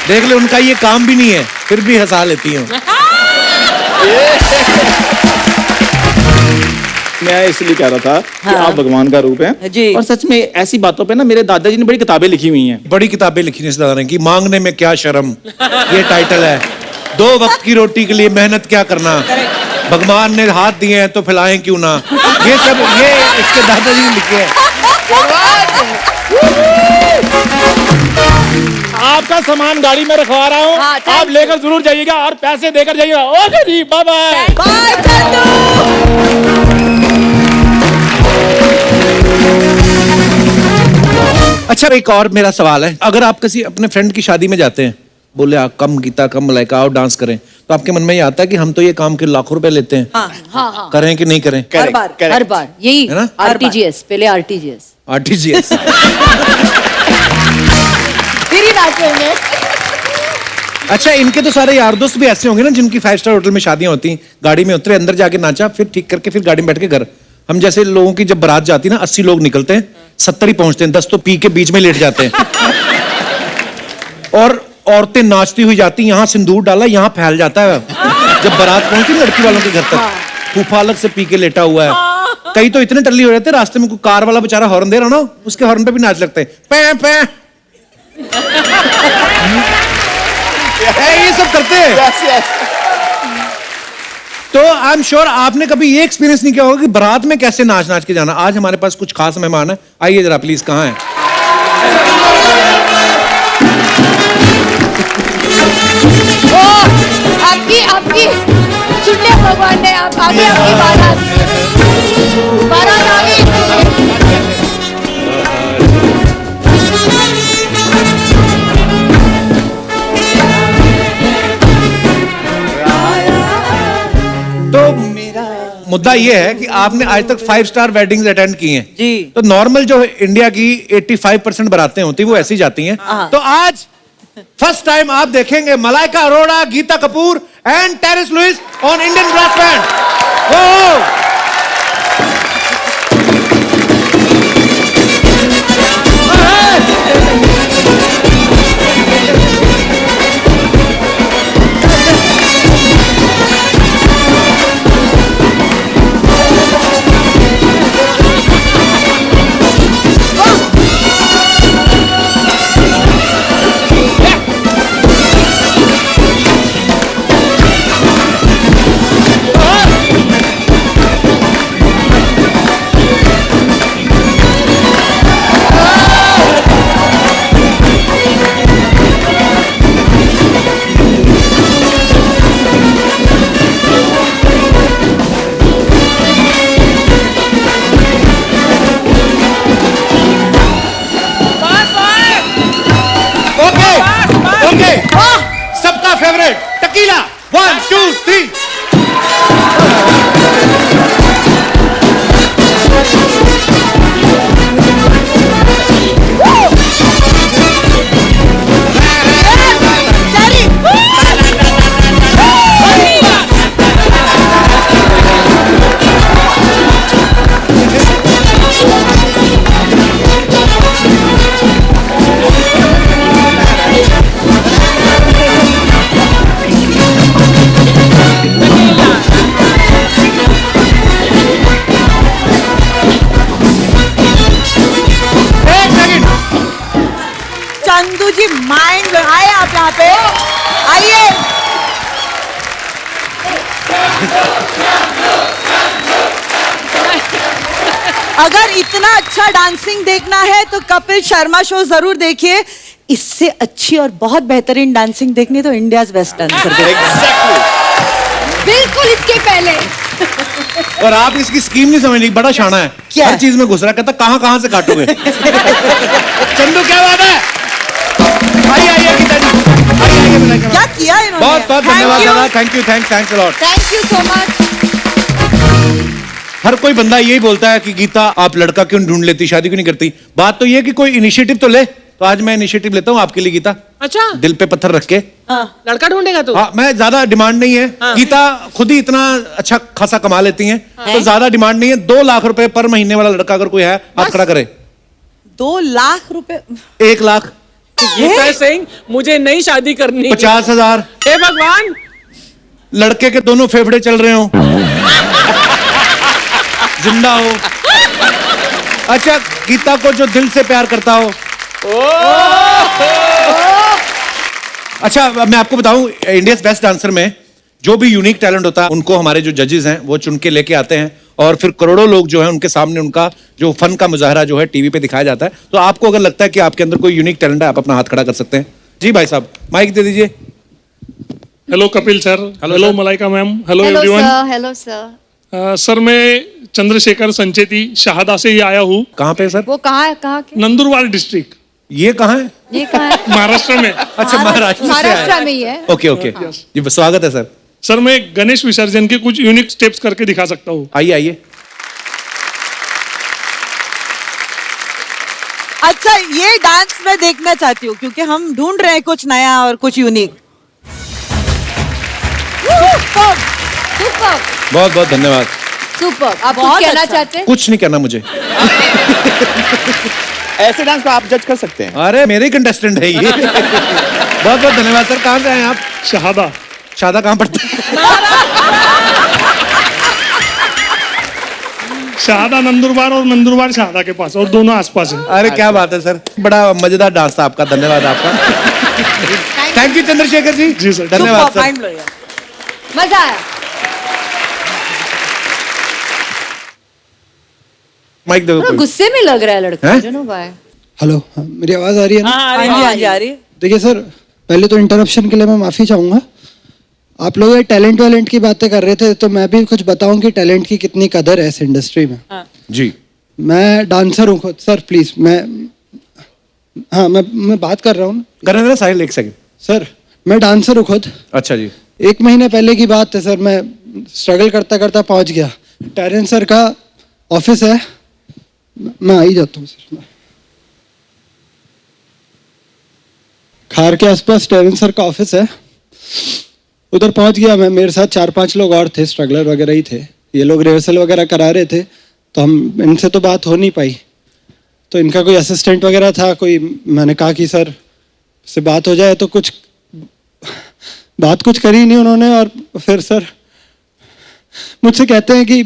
Speaker 1: देख ले, उनका ये काम भी नहीं है फिर भी हंसा लेती हूँ।
Speaker 8: मैं इसलिए कह रहा था कि
Speaker 2: हाँ।
Speaker 8: आप भगवान का रूप हैं।
Speaker 2: जी।
Speaker 8: और सच में ऐसी बातों पे ना मेरे दादाजी ने बड़ी किताबें लिखी हुई हैं।
Speaker 1: बड़ी किताबें लिखी इस दादा ने कि मांगने में क्या शर्म, ये टाइटल है। 2 वक्त की रोटी के लिए मेहनत क्या करना, भगवान ने हाथ दिए हैं तो फैलाएं क्यों ना। ये सब ये इसके दादाजी ने लिखे हैं।
Speaker 8: आपका सामान गाड़ी में रखवा रहा हूँ,
Speaker 5: हाँ,
Speaker 8: आप लेकर जरूर जाइएगा और पैसे देकर जाइएगा। ओके जी, बाय बाय।
Speaker 2: बाय चंदू।
Speaker 1: अच्छा, एक और मेरा सवाल है, अगर आप किसी अपने फ्रेंड की शादी में जाते हैं, बोले आप कम गीता कम मलाइका आओ डांस करें, तो आपके मन में ये आता है कि हम तो ये काम के लाखों रुपए लेते हैं,
Speaker 2: हाँ,
Speaker 5: हाँ,
Speaker 1: करें कि नहीं करें?
Speaker 2: हर बार।
Speaker 5: हर बार यही
Speaker 1: है ना?
Speaker 5: RTGS, पहले RTGS
Speaker 1: आरटीजीएस।
Speaker 5: फिर ही नाचेंगे।
Speaker 1: अच्छा, इनके तो सारे यार दोस्त भी ऐसे होंगे ना जिनकी 5 स्टार होटल में शादियां होती, गाड़ी में उतरे, अंदर जाके नाचा, फिर ठीक करके फिर गाड़ी में बैठ के घर। हम जैसे लोगों की जब बारात जाती है ना, 80 लोग निकलते हैं, 70 ही पहुंचते हैं, 10 तो पी के बीच में लेट जाते हैं। और औरतें नाचती हुई जाती, यहाँ सिंदूर डाला, यहाँ फैल जाता है। जब बारात पहुंचती है लड़की वालों के घर तक, फूफा अलग से पी के लेटा हुआ है। कई तो इतने टल्ली हो जाते हैं, रास्ते में कोई कार वाला बेचारा हॉर्न दे रहा ना, उसके हॉर्न पे भी नाच लगते हैं, पै पै। ये सब करते हैं। तो आई एम श्योर आपने कभी ये एक्सपीरियंस नहीं किया होगा कि बारात में कैसे नाच नाच के जाना। आज हमारे पास कुछ खास मेहमान है, आइए जरा प्लीज। कहाँ है?
Speaker 5: आपकी सुन लिया भगवान ने, आप आगे आपकी बारात आ गई।
Speaker 1: तो मुद्दा ये है कि आपने आज तक 5 स्टार वेडिंग्स अटेंड की हैं।
Speaker 2: जी।
Speaker 1: तो नॉर्मल जो इंडिया की 85% बारातें होती वो ऐसी जाती हैं। तो आज फर्स्ट टाइम आप देखेंगे Malaika Arora, Geeta Kapoor and Terence Lewis on Indian brass band. सबका favourite tequila 1 2 3
Speaker 2: Chandu ji mind आए आप यहाँ पे आइए। अगर इतना अच्छा डांसिंग देखना है तो कपिल शर्मा शो जरूर देखिए। इससे अच्छी और बहुत बेहतरीन डांसिंग देखनी तो इंडियाज बेस्ट डांसर।
Speaker 5: बिल्कुल इसके पहले।
Speaker 1: और आप इसकी स्कीम नहीं समझ रही, बड़ा शाना है,
Speaker 2: क्या?
Speaker 1: हर चीज में घुस रहा, कहता कहां से काटोगे। चंदू क्या बात है, आइए गीता जी, आइए मिलाइए।
Speaker 2: क्या किया इन्होंने?
Speaker 1: बहुत धन्यवाद दादा, thank you, thanks a lot.
Speaker 5: Thank you so much.
Speaker 1: हर कोई बंदा यही बोलता है कि गीता आप लड़का क्यों ढूंढ लेती, शादी क्यों नहीं करती। बात तो ये है कि कोई इनिशिएटिव तो ले। तो आज मैं इनिशिएटिव लेता हूँ आपके लिए गीता,
Speaker 3: अच्छा
Speaker 1: दिल पे पत्थर रख के।
Speaker 3: लड़का ढूंढेगा तू?
Speaker 1: हाँ, मैं ज्यादा डिमांड नहीं है। गीता खुद ही इतना अच्छा खासा कमा लेती हैं, तो ज्यादा डिमांड नहीं है। 2 लाख रुपए पर महीने वाला लड़का अगर कोई है, आप खड़ा करें।
Speaker 2: 2 लाख रुपए?
Speaker 1: 1 लाख,
Speaker 3: गीता सिंह, मुझे नई शादी करनी।
Speaker 1: 50,000।
Speaker 3: हे भगवान,
Speaker 1: लड़के के दोनों फेफड़े चल रहे हो, जिंदा हो। अच्छा, गीता को जो दिल से प्यार करता हो। अच्छा, मैं आपको बताऊं, इंडियाज बेस्ट डांसर में जो भी यूनिक टैलेंट होता है उनको हमारे जो जजेस हैं वो चुन के लेके आते हैं, और फिर करोड़ों लोग जो हैं उनके सामने उनका जो फन का मुजाहरा जो है टीवी पे दिखाया जाता है। तो आपको अगर लगता है कि आपके अंदर कोई यूनिक टैलेंट है, आप अपना हाथ खड़ा कर सकते हैं। जी भाई साहब, माइक दे दीजिए।
Speaker 8: Hello Kapil sir, hello Malaika ma'am, hello
Speaker 5: hello
Speaker 8: everyone.
Speaker 5: Sir, hello sir.
Speaker 8: Sir मैं चंद्रशेखर संचेती शाहदा से ही आया हूँ।
Speaker 1: कहाँ पे सर?
Speaker 5: वो कहाँ है, कहाँ के?
Speaker 8: नंदुरबार डिस्ट्रिक्ट,
Speaker 1: ये कहाँ है?
Speaker 5: ये कहाँ है?
Speaker 8: महाराष्ट्र में।
Speaker 1: अच्छा, महाराष्ट्र से आए।
Speaker 5: महाराष्ट्र में ही है।
Speaker 1: ओके ओके, जी स्वागत है सर।
Speaker 8: सर मैं गणेश विसर्जन के कुछ यूनिक स्टेप्स करके दिखा सकता हूँ।
Speaker 1: आइए आइए।
Speaker 2: अच्छा, ये डांस मैं देखना चाहती हूँ क्योंकि हम ढूंढ रहे हैं कुछ नया और कुछ यूनिक।
Speaker 5: सुपर,
Speaker 1: बहुत बहुत धन्यवाद।
Speaker 5: सुपर। आप कुछ
Speaker 2: बहुत
Speaker 5: कहना
Speaker 2: अच्छा।
Speaker 5: चाहते हैं?
Speaker 1: कुछ नहीं करना मुझे।
Speaker 4: ऐसे डांस को आप जज कर सकते हैं।
Speaker 1: अरे मेरे कंटेस्टेंट है ये। बहुत बहुत धन्यवाद सर। कहाँ से आए आप?
Speaker 8: शाहदा।
Speaker 1: शादा कहाँ पड़ता है?
Speaker 8: शाहदा नंदुरबार और नंदुरबार शाहदा के पास, और दोनों आसपास है।
Speaker 1: अरे क्या बात है सर, बड़ा मजेदार डांस था आपका, धन्यवाद आपका। Thank you Chandrashekhar ji.
Speaker 8: Ji sir,
Speaker 1: धन्यवाद
Speaker 2: Super,
Speaker 1: सर।
Speaker 2: mind blowing।
Speaker 5: मजा आया।
Speaker 1: माइक दो।
Speaker 5: थोड़ा गुस्से में लग रहा है लड़का।
Speaker 1: हैं?
Speaker 5: I don't know why।
Speaker 9: Hello, हाँ, मेरी आवाज आ रही है ना?
Speaker 2: हाँ जी, हाँ जी, आ रही है।
Speaker 9: देखिए सर, पहले तो इंटरप्शन के लिए मैं माफी चाहूंगा। आप लोग ये टैलेंट वैलेंट की बातें कर रहे थे, तो मैं भी कुछ बताऊं कि टैलेंट की कितनी कदर है इस इंडस्ट्री में।
Speaker 1: जी
Speaker 9: मैं डांसर हूँ खुद सर, प्लीज मैं बात कर रहा हूँ।
Speaker 1: करने देना साहिल, एक सेकंड।
Speaker 9: सर मैं डांसर हूँ खुद।
Speaker 1: अच्छा जी।
Speaker 9: 1 महीने पहले की बात है सर, मैं स्ट्रगल करता करता पहुंच गया। टेरेंस सर का ऑफिस है, मैं आ ही जाता हूँ सर। खार के आसपास टेरेंस सर का ऑफिस है, उधर पहुंच गया मैं। मेरे साथ 4-5 लोग और थे, स्ट्रगलर वगैरह ही थे। ये लोग रिहर्सल वगैरह करा रहे थे, तो हम इनसे तो बात हो नहीं पाई। तो इनका कोई असिस्टेंट वगैरह था कोई, मैंने कहा कि सर से बात हो जाए, तो कुछ करी नहीं उन्होंने। और फिर सर मुझसे कहते हैं कि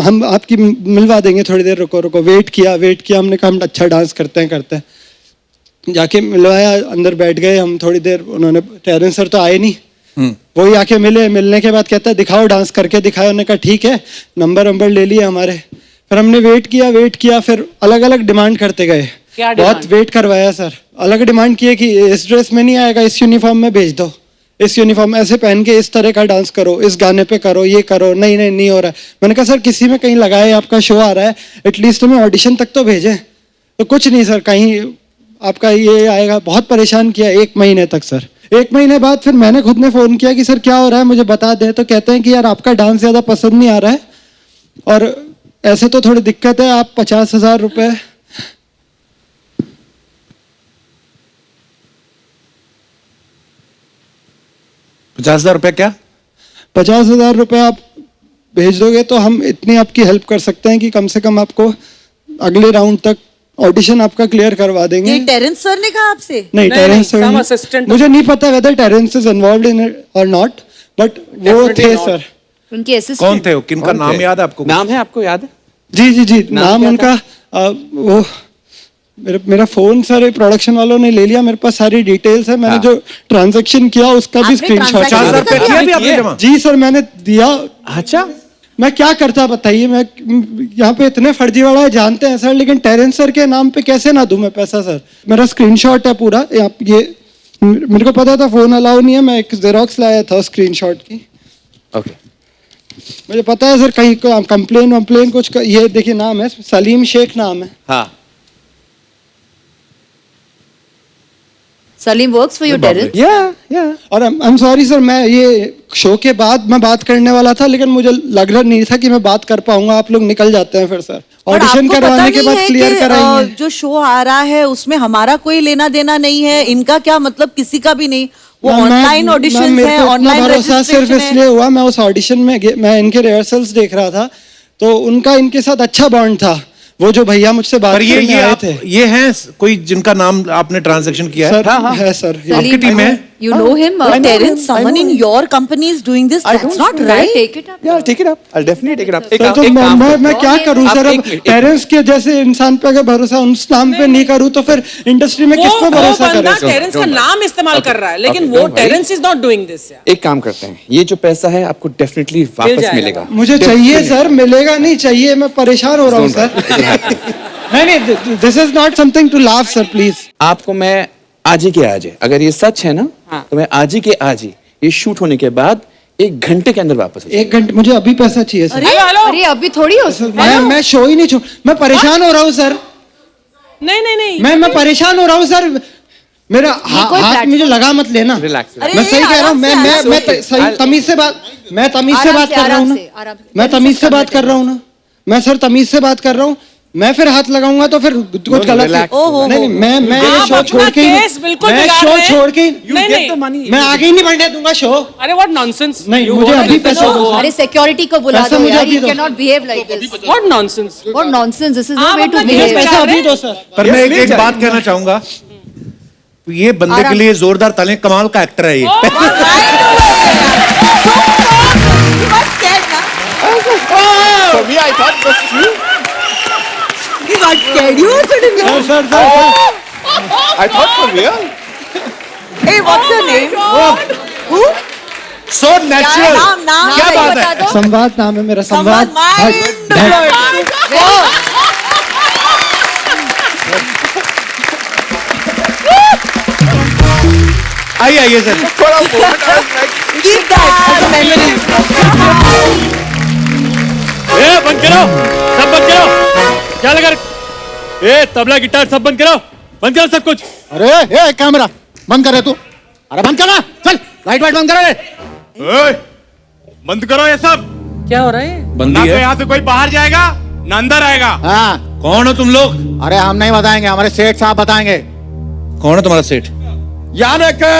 Speaker 9: हम आपकी मिलवा देंगे, थोड़ी देर रुको। वेट किया, हमने कहा हम अच्छा डांस करते हैं। जाके मिलवाया, अंदर बैठ गए हम थोड़ी देर। उन्होंने, टेरेंस सर तो आए नहीं, वही आके मिलने के बाद कहता है दिखाओ, डांस करके दिखाया। उन्होंने कहा ठीक है, नंबर ले लिए हमारे। फिर हमने वेट किया, फिर अलग अलग डिमांड करते गए। बहुत वेट करवाया सर, अलग डिमांड किए कि इस ड्रेस में नहीं आएगा, इस यूनिफॉर्म में भेज दो, इस यूनिफॉर्म ऐसे पहन के इस तरह का डांस करो, इस गाने पे करो, ये करो। नहीं हो रहा है। मैंने कहा सर किसी में कहीं लगाए, आपका शो आ रहा है, एटलीस्ट हमें ऑडिशन तक तो भेजें। तो कुछ नहीं सर, कहीं आपका ये आएगा। बहुत परेशान किया 1 महीने तक सर। 1 महीने बाद फिर मैंने खुद ने फोन किया कि सर क्या हो रहा है, मुझे बता दें। तो कहते हैं कि यार आपका डांस ज्यादा पसंद नहीं आ रहा है, और ऐसे तो थोड़ी दिक्कत है, आप 50,000 रुपए
Speaker 1: 50,000 रुपए क्या?
Speaker 9: 50,000 रुपए आप भेज दोगे तो हम इतनी आपकी हेल्प कर सकते हैं कि कम से कम आपको अगले राउंड तक ऑडिशन आपका क्लियर करवा देंगे।
Speaker 2: ये टेरेंस सर ने कहा आपसे?
Speaker 9: नहीं, टेरेंस सर
Speaker 3: some
Speaker 9: नहीं।
Speaker 3: assistant-
Speaker 9: मुझे नहीं पता whether Terence is involved in it और नॉट, बट वो
Speaker 3: Definitely
Speaker 9: थे
Speaker 3: not.
Speaker 9: सर।
Speaker 5: उनके असिस्टेंट
Speaker 1: कौन थे वो? किनका नाम याद है आपको?
Speaker 4: नाम है आपको याद है?
Speaker 9: जी
Speaker 4: नाम
Speaker 9: नाम
Speaker 4: क्या
Speaker 9: उनका वो मेरा फोन सारे प्रोडक्शन वालों ने ले लिया, मेरे पास सारी डिटेल्स है, मैंने जो ट्रांजैक्शन किया उसका भी
Speaker 5: आपने
Speaker 9: स्क्रीनशॉट।
Speaker 1: 50,000 रुपए किया भी आपने जमा?
Speaker 9: जी सर मैंने दिया।
Speaker 4: अच्छा,
Speaker 9: मैं क्या करता बताइए, मैं यहाँ पे इतने फर्जीवाड़ा है जानते हैं सर, लेकिन टेरेंस सर के नाम पे कैसे ना दूं मैं पैसा सर। मेरा स्क्रीनशॉट है पूरा, ये मेरे को पता था फोन अलाउ नहीं है, मैं एक जेरोक्स लाया था स्क्रीनशॉट की।
Speaker 4: ओके,
Speaker 9: मुझे पता है सर कहीं कंप्लेन वम्प्लेन कुछ ये देखिए नाम है सलीम शेख नाम है।
Speaker 4: हाँ,
Speaker 5: Salim works for you, Terence.
Speaker 4: या
Speaker 9: और आई एम सॉरी सर, मैं ये शो के बाद मैं बात करने वाला था, लेकिन मुझे लग रहा नहीं था कि मैं बात कर पाऊंगा। आप लोग निकल जाते हैं फिर सर,
Speaker 2: और
Speaker 9: ऑडिशन
Speaker 2: आपको
Speaker 9: करवाने
Speaker 2: पता
Speaker 9: के
Speaker 2: नहीं
Speaker 9: बाद
Speaker 2: है
Speaker 9: क्लियर
Speaker 2: कि,
Speaker 9: कराएंगे।
Speaker 2: जो शो आ रहा है उसमें हमारा कोई लेना देना नहीं है, इनका क्या मतलब किसी का भी नहीं। वो ऑनलाइन ऑडिशन है, ऑनलाइन
Speaker 9: भरोसा सिर्फ
Speaker 2: रजिस्ट्रेशन
Speaker 9: इसलिए
Speaker 2: है।
Speaker 9: हुआ, मैं उस ऑडिशन में मैं इनके रिहर्सल्स देख रहा था, तो उनका इनके साथ अच्छा बॉन्ड था। वो जो भैया मुझसे बात
Speaker 1: पर
Speaker 9: करने आए थे,
Speaker 1: ये हैं कोई जिनका नाम आपने ट्रांजैक्शन किया है?
Speaker 9: सर है सर।
Speaker 1: आपकी टीम है?
Speaker 5: You know him?
Speaker 2: Terence, someone in your company is doing this. That's not right.
Speaker 5: Take it up.
Speaker 4: या take it up, I definitely take it up.
Speaker 9: Sir तो मैं क्या करूं
Speaker 4: आप
Speaker 9: सर, अब
Speaker 4: एक मिनट,
Speaker 9: पेरेंट्स के जैसे इंसान पे अगर भरोसा उस नाम पे नहीं करूं तो फिर इंडस्ट्री में किस पे भरोसा
Speaker 3: बंदा
Speaker 9: करें?
Speaker 3: टेरेंस का नाम इस्तेमाल कर रहा है, लेकिन वो
Speaker 4: don't worry.
Speaker 3: Terence is not doing this.
Speaker 4: एक काम करते हैं, ये जो पैसा है आपको डेफिनेटली वापस
Speaker 3: जाएगा।
Speaker 4: मिलेगा।
Speaker 9: मुझे चाहिए सर, मिलेगा नहीं चाहिए, मैं परेशान हो रहा हूँ सर। नहीं, this is not something to laugh sir, please.
Speaker 4: आपको मैं आज ही के आज है, अगर ये सच है ना, तो मैं आज ही के आज ही ये शूट होने के बाद 1 घंटे के अंदर वापस आ
Speaker 9: 1 घंटे, मुझे अभी पैसा चाहिए सर।
Speaker 5: अरे अभी थोड़ी हो
Speaker 9: मैं शो ही नहीं छोड़, मैं परेशान हो रहा हूँ सर।
Speaker 3: नहीं
Speaker 9: मैं परेशान हो रहा हूँ सर। मेरा
Speaker 5: कोई
Speaker 9: हाथ
Speaker 5: platform-
Speaker 9: मुझे लगा मत लेना।
Speaker 4: Relax.
Speaker 9: मैं सही कह रहा हूँ, मैं सही तमीज से बात, मैं तमीज से बात कर रहा हूँ ना, मैं तमीज से बात कर रहा हूँ ना, मैं सर तमीज से बात कर रहा हूँ। मैं फिर हाथ लगाऊंगा तो फिर कुछ गलत
Speaker 4: relax.
Speaker 9: नहीं, मैं ये
Speaker 3: आप
Speaker 9: शो
Speaker 3: अपना
Speaker 9: छोड़ के
Speaker 3: केस बिल्कुल
Speaker 9: मैं
Speaker 3: बिगाड़
Speaker 9: शो
Speaker 3: रहे हैं।
Speaker 9: छोड़ के
Speaker 3: नहीं,
Speaker 9: मैं आगे ही नहीं बढ़ने दूंगा शो।
Speaker 3: अरे व्हाट नॉनसेंस।
Speaker 9: नहीं, मुझे अभी पैसा दो।
Speaker 5: अरे सिक्योरिटी को बुला
Speaker 9: पैसा
Speaker 5: दो
Speaker 9: मुझे
Speaker 5: यार,
Speaker 9: अभी
Speaker 5: you
Speaker 9: दो।
Speaker 5: cannot behave like this.
Speaker 3: What nonsense.
Speaker 5: What nonsense, this is no
Speaker 3: आप
Speaker 5: way to
Speaker 3: अपना
Speaker 9: मुझे
Speaker 3: केस
Speaker 5: behave.
Speaker 9: पैसा अभी दो सर।
Speaker 1: पर मैं एक बात कहना चाहूंगा, ये बंदे के लिए जोरदार तालियां, कमाल का एक्टर है ये।
Speaker 4: For me, I thought this was true.
Speaker 9: Sir
Speaker 4: I thought for real.
Speaker 2: Hey, what's your name? Who?
Speaker 1: So natural.
Speaker 2: नाम
Speaker 1: क्या बात है?
Speaker 5: बता दो।
Speaker 9: संवाद नाम है मेरा, संवाद।
Speaker 1: आइए आइए sir.
Speaker 4: For a moment, I was like,
Speaker 2: Keep that memory.
Speaker 8: बंद करो, सब बंद करो। क्या लगा? तबला गिटार सब बंद करो, बंद करो सब कुछ।
Speaker 6: अरे ए कैमरा बंद कर रहे तू, अरे बंद कर, चल लाइट वाइट बंद कर।
Speaker 8: बंद करो ये सब।
Speaker 3: क्या हो रहा है?
Speaker 1: बंदी है।
Speaker 8: यहाँ से कोई बाहर जाएगा ना अंदर आएगा।
Speaker 6: हाँ,
Speaker 1: कौन हो तुम लोग?
Speaker 6: अरे हम नहीं बताएंगे, हमारे सेठ साहब बताएंगे।
Speaker 1: कौन है तुम्हारा सेठ?
Speaker 4: यानी कि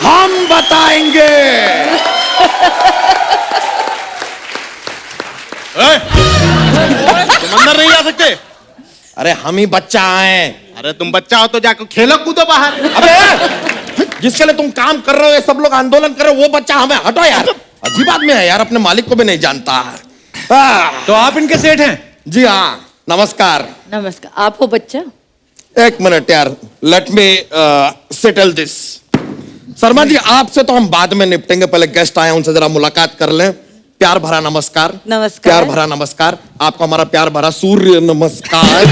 Speaker 4: हम बताएंगे।
Speaker 8: तुम अंदर नहीं आ सकते।
Speaker 4: अरे हम ही बच्चा आए।
Speaker 8: अरे तुम बच्चा हो तो जाकर खेलो कूदो बाहर।
Speaker 4: अबे जिसके लिए तुम काम कर रहे हो, ये सब लोग आंदोलन कर रहे हो, वो बच्चा हमें हटो यार। अजीब आदमी है यार, अपने मालिक को भी नहीं जानता।
Speaker 1: तो आप इनके सेठ हैं?
Speaker 4: जी हाँ, नमस्कार।
Speaker 5: नमस्कार, आप हो बच्चा?
Speaker 4: एक मिनट यार, let me settle this. Sharma ji, आपसे तो हम बाद में निपटेंगे, पहले गेस्ट आए हैं, उनसे जरा मुलाकात कर लें। प्यार भरा नमस्कार।
Speaker 2: नमस्कार।
Speaker 4: प्यार भरा नमस्कार। आपको हमारा प्यार भरा सूर्य नमस्कार।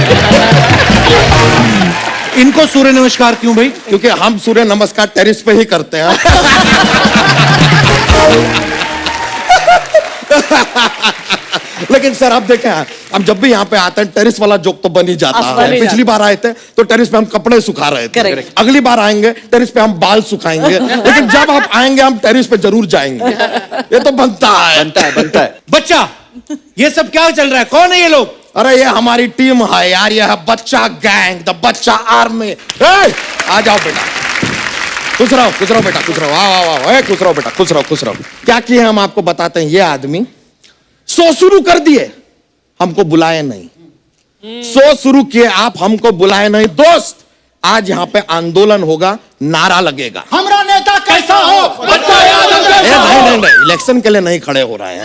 Speaker 1: इनको सूर्य नमस्कार क्यों भाई?
Speaker 4: क्योंकि हम सूर्य नमस्कार टेरिस पे ही करते हैं। लेकिन सर आप देखें, हम जब भी यहाँ पे आते हैं टेरिस वाला जोक तो बन ही जाता है। पिछली बार आए थे तो टेरिस पे हम कपड़े सुखा रहे थे। अगली बार आएंगे टेरिस पे हम बाल सुखाएंगे। लेकिन जब आप आएंगे हम टेरिस पे जरूर जाएंगे। ये तो बनता है। बनता है।
Speaker 1: बच्चा, ये सब क्या चल रहा है? कौन है ये लोग?
Speaker 4: अरे ये हमारी टीम है यार, ये है बच्चा गैंग, द बच्चा आर्मी। आ जाओ बेटा, खुश रहो बेटा, खुश रहो। वाह, खुश रहो बेटा, खुश रहो। क्या किए हम आपको बताते हैं। ये आदमी शो शुरू कर दिए, हमको बुलाए नहीं। शो शुरू किए आप, हमको बुलाए नहीं। दोस्त, आज यहाँ पे आंदोलन होगा, नारा लगेगा।
Speaker 6: हमारा नेता कैसा हो बच्चा यादव कैसा हो। नहीं, इलेक्शन के लिए नहीं खड़े हो रहे हैं।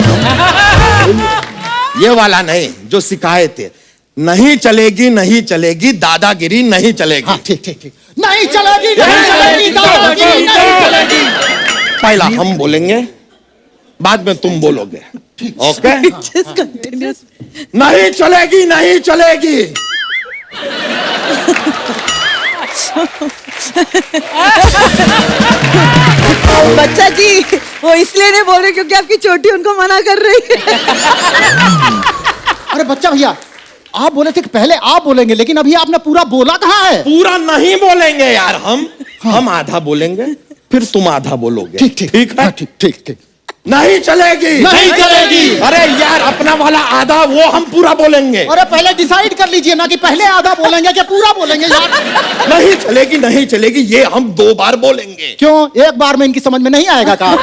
Speaker 6: ये वाला नहीं जो सिखाए थे, नहीं चलेगी नहीं चलेगी दादागिरी नहीं चलेगी।
Speaker 10: ठीक ठीक ठीक, नहीं चलेगी नहीं चलेगी दादागिरी नहीं चलेगी।
Speaker 6: पहला हम बोलेंगे, बाद में तुम बोलोगे, ओके? नहीं चलेगी नहीं चलेगी।
Speaker 2: बच्चा जी वो इसलिए नहीं बोल रहे क्योंकि आपकी चोटी उनको मना कर रही है।
Speaker 10: अरे बच्चा भैया, आप बोले थे कि पहले आप बोलेंगे, लेकिन अभी आपने पूरा बोला कहाँ है?
Speaker 6: पूरा नहीं बोलेंगे यार, हम आधा बोलेंगे, फिर तुम आधा बोलोगे।
Speaker 10: ठीक ठीक
Speaker 6: ठीक है?
Speaker 10: ठीक ठीक ठीक।
Speaker 6: नहीं चलेगी
Speaker 10: नहीं चलेगी।
Speaker 6: अरे यार, अपना वाला आधा वो हम पूरा बोलेंगे।
Speaker 10: अरे पहले डिसाइड कर लीजिए ना कि पहले आधा बोलेंगे कि पूरा बोलेंगे यार।
Speaker 6: नहीं चलेगी नहीं चलेगी ये हम 2 बार बोलेंगे।
Speaker 10: क्यों, एक बार में इनकी समझ में नहीं आएगा का?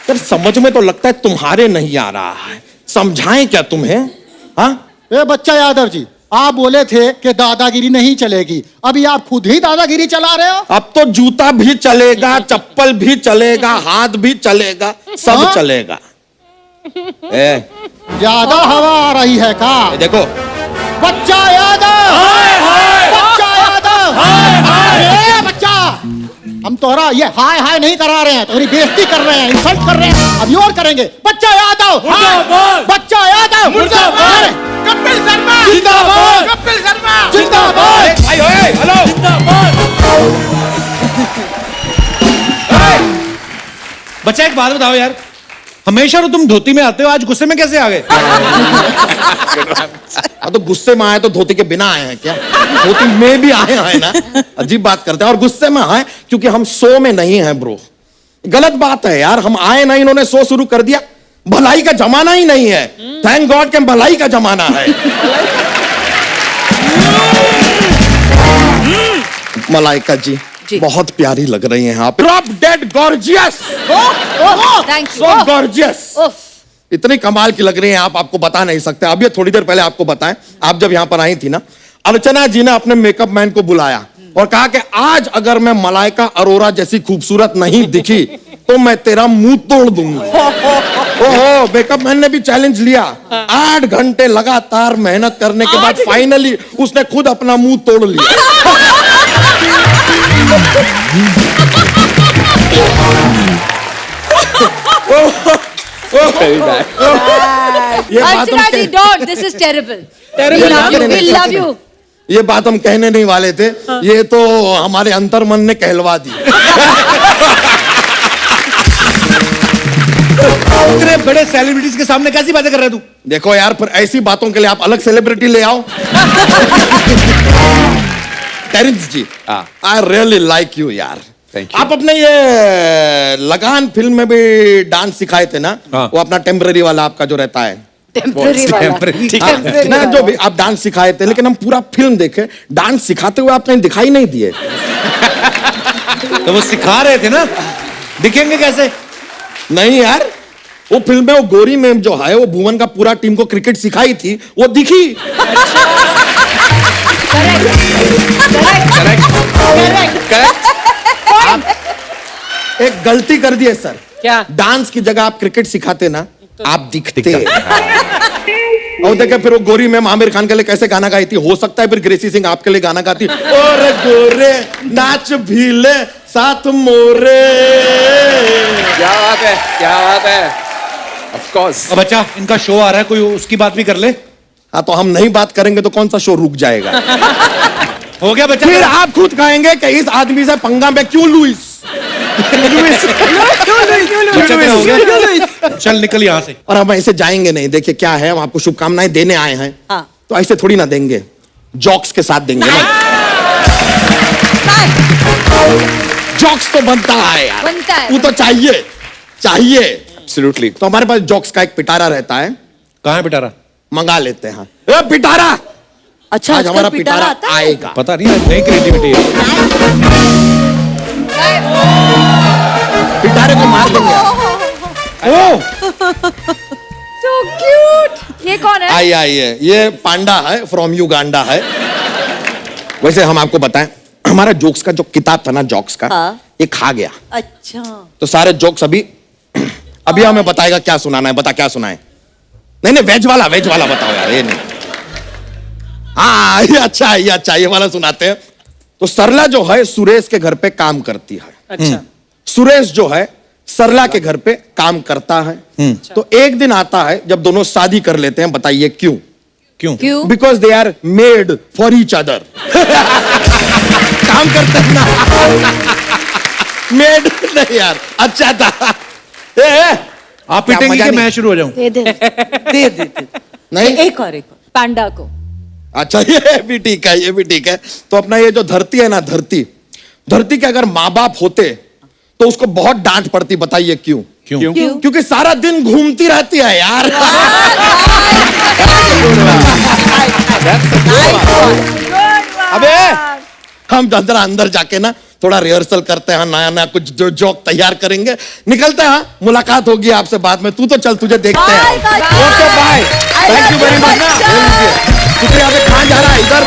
Speaker 6: सर समझ में तो लगता है तुम्हारे नहीं आ रहा है, समझाएं क्या तुम्हें? हाँ
Speaker 10: ए बच्चा यादव जी, आप बोले थे कि दादागिरी नहीं चलेगी, अभी आप खुद ही दादागिरी चला रहे हो।
Speaker 6: अब तो जूता भी चलेगा, चप्पल भी चलेगा, हाथ भी चलेगा, सब
Speaker 10: हाँ?
Speaker 6: चलेगा।
Speaker 10: ज्यादा हवा आ रही है का?
Speaker 6: देखो
Speaker 10: बच्चा यादव, बच्चा यादव, अरे बच्चा, हम तोहरा ये हाय हाय नहीं करा रहे हैं, तुम्हारी बेइज्जती कर रहे हैं, इंसल्ट कर रहे हैं, अभी और करेंगे। बच्चा यादव, बच्चा यादव,
Speaker 4: मुर्दाबाद, कपिल शर्मा
Speaker 10: जिंदाबाद,
Speaker 4: कपिल शर्मा
Speaker 10: जिंदाबाद।
Speaker 6: भाई ओए, हेलो
Speaker 1: बच्चा एक बात बताओ यार, हमेशा तो तुम धोती में आते हो, आज गुस्से में कैसे आ गए?
Speaker 6: तो गुस्से में आए तो धोती के बिना आए हैं क्या? धोती में भी आए हैं ना, अजीब बात करते हैं। और गुस्से में आए क्योंकि हम शो में नहीं हैं ब्रो, गलत बात है यार। हम आए ना, इन्होंने शो शुरू कर दिया। भलाई का जमाना ही नहीं है, थैंक गॉड के भलाई का जमाना है। मलाइका जी बहुत प्यारी लग रही हैं आप, drop dead gorgeous,
Speaker 5: thank
Speaker 6: so gorgeous, इतनी कमाल की लग रही हैं आप, आपको बता नहीं सकते। अब ये थोड़ी देर पहले आपको बताएं, आप जब यहां पर आई थी ना, अर्चना जी ने अपने मेकअप मैन को बुलाया और कहा कि आज अगर मैं मलाइका अरोरा जैसी खूबसूरत नहीं दिखी तो मैं तेरा मुंह तोड़ दूंगा। ओहो, मेकअप मैन ने भी चैलेंज लिया। 8 घंटे लगातार मेहनत करने के बाद फाइनली उसने खुद अपना मुंह तोड़ लिया। ये बात हम
Speaker 5: Archana ji, don't, this is terrible. We love you.
Speaker 6: ये बात हम कहने नहीं वाले थे, ये तो हमारे अंतर्मन ने कहलवा दी।
Speaker 1: इतने बड़े सेलिब्रिटीज के सामने कैसी बातें कर रहे तू?
Speaker 6: देखो यार, फिर ऐसी बातों के लिए आप अलग सेलिब्रिटी ले आओ। Terence ji, I really like you यार। आप अपने ये लगान फिल्म में भी डांस सिखाए थे ना? वो अपना टेम्पररी वाला आपका जो रहता है, ना जो भी आप डांस सिखाए थे, लेकिन हम पूरा फिल्म देखे, डांस सिखाते हुए आप कहीं दिखाई नहीं दिए।
Speaker 1: तो वो सिखा रहे थे ना, दिखेंगे कैसे?
Speaker 6: नहीं यार, वो फिल्म में वो गोरी मैम जो है, वो भुवन का पूरा टीम को क्रिकेट सिखाई थी, वो दिखी। आप एक गलती कर दिए सर।
Speaker 3: क्या?
Speaker 6: डांस की जगह आप क्रिकेट सिखाते ना, आप दिखते। और देखे फिर वो गोरी मैम आमिर खान के लिए कैसे गाना गाई थी, हो सकता है फिर ग्रेसी सिंह आपके लिए गाना गाती, और गोरे नाच भीले साथ मोरे।
Speaker 4: क्या बात है, क्या बात है। Of course.
Speaker 1: अब बच्चा, इनका शो आ रहा है, कोई उसकी बात भी कर ले।
Speaker 6: हाँ, तो हम नहीं बात करेंगे तो कौन सा शो रुक जाएगा?
Speaker 1: हो गया बच्चा,
Speaker 6: फिर आप खुद कहेंगे कि इस आदमी से पंगा में क्यों लुइस।
Speaker 1: हो गया, चल निकल यहाँ से।
Speaker 6: और हम ऐसे जाएंगे नहीं। देखिए क्या है, हम आपको शुभकामनाएं देने आए हैं, तो ऐसे थोड़ी ना देंगे, जॉक्स के साथ देंगे ना। जॉक्स तो बनता है यार,
Speaker 5: बनता है।
Speaker 6: वो तो चाहिए चाहिए। एब्सोल्युटली। तो हमारे पास जॉक्स का एक पिटारा रहता है।
Speaker 1: कहाँ है पिटारा?
Speaker 6: मंगा लेते हैं। ए पिटारा,
Speaker 2: अच्छा,
Speaker 6: आज हमारा पिटारा
Speaker 2: आता है?
Speaker 6: आएगा।
Speaker 1: पता नहीं, नई क्रिएटिविटी है।
Speaker 6: पिटारे को मार देंगे।
Speaker 5: So cute. ये कौन है?
Speaker 6: आइए ये पांडा है, फ्रॉम युगांडा है। वैसे हम आपको बताएं, हमारा जोक्स का जो किताब था ना, जोक्स का, ये खा गया।
Speaker 2: अच्छा,
Speaker 6: तो सारे जोक्स अभी हमें बताएगा क्या सुनाना है। बता क्या सुनाए? नहीं वेज वाला बताओ यार, ये नहीं। हाँ ये अच्छा है, ये वाला सुनाते हैं। तो सरला जो है सुरेश के घर पे काम करती है।
Speaker 3: अच्छा।
Speaker 6: सुरेश जो है सरला के घर पे काम करता है। तो एक दिन आता है जब दोनों शादी कर लेते हैं। बताइए क्यों?
Speaker 5: क्यों?
Speaker 6: Because they are made for each other. काम करते हैं ना। मेड नहीं यार, अच्छा था।
Speaker 1: आप पिटेंगे कि मैं शुरू हो जाऊं?
Speaker 5: दे
Speaker 2: दे
Speaker 6: नहीं
Speaker 2: एक और
Speaker 5: पांडा को।
Speaker 6: अच्छा ये भी ठीक है। तो अपना ये जो धरती है ना, धरती के अगर माँ बाप होते तो उसको बहुत डांट पड़ती। बताइए क्यों? क्योंकि सारा दिन घूमती रहती है यार। अबे हम अंदर जाके ना थोड़ा रिहर्सल करते हैं, नया कुछ जो जोक तैयार करेंगे, निकलते हैं। मुलाकात होगी आपसे बाद में। तू तो चल, तुझे देखते हैं। Okay bye, thank you very much. शुक्रिया। कहाँ जा रहा है? इधर।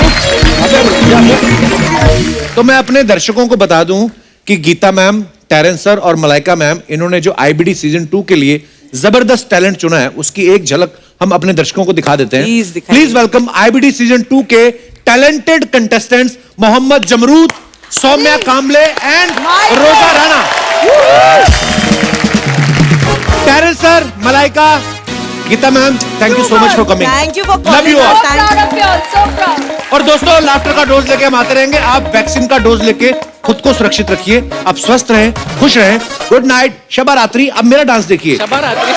Speaker 1: तो मैं अपने दर्शकों को बता दूं कि गीता मैम, टेरेंस सर और मलाइका मैम, इन्होंने जो आईबीडी सीजन 2 के लिए जबरदस्त टैलेंट चुना है, उसकी एक झलक हम अपने दर्शकों को दिखा देते हैं। प्लीज वेलकम आईबीडी सीजन 2 के talented contestants Mohammad Jamrood, Saumya Kamle and Roja Rana. Terence sir, Malaika, Geeta ma'am, thank you so much for coming.
Speaker 2: Thank you for
Speaker 1: love you all.
Speaker 5: So proud.
Speaker 1: और दोस्तों, लाफ्टर का डोज लेके हम आते रहेंगे। आप वैक्सीन का डोज लेके खुद को सुरक्षित रखिए। आप स्वस्थ रहें, खुश रहें। गुड नाइट, शबा रात्रि। अब मेरा डांस देखिए।
Speaker 3: शबा रात्रि।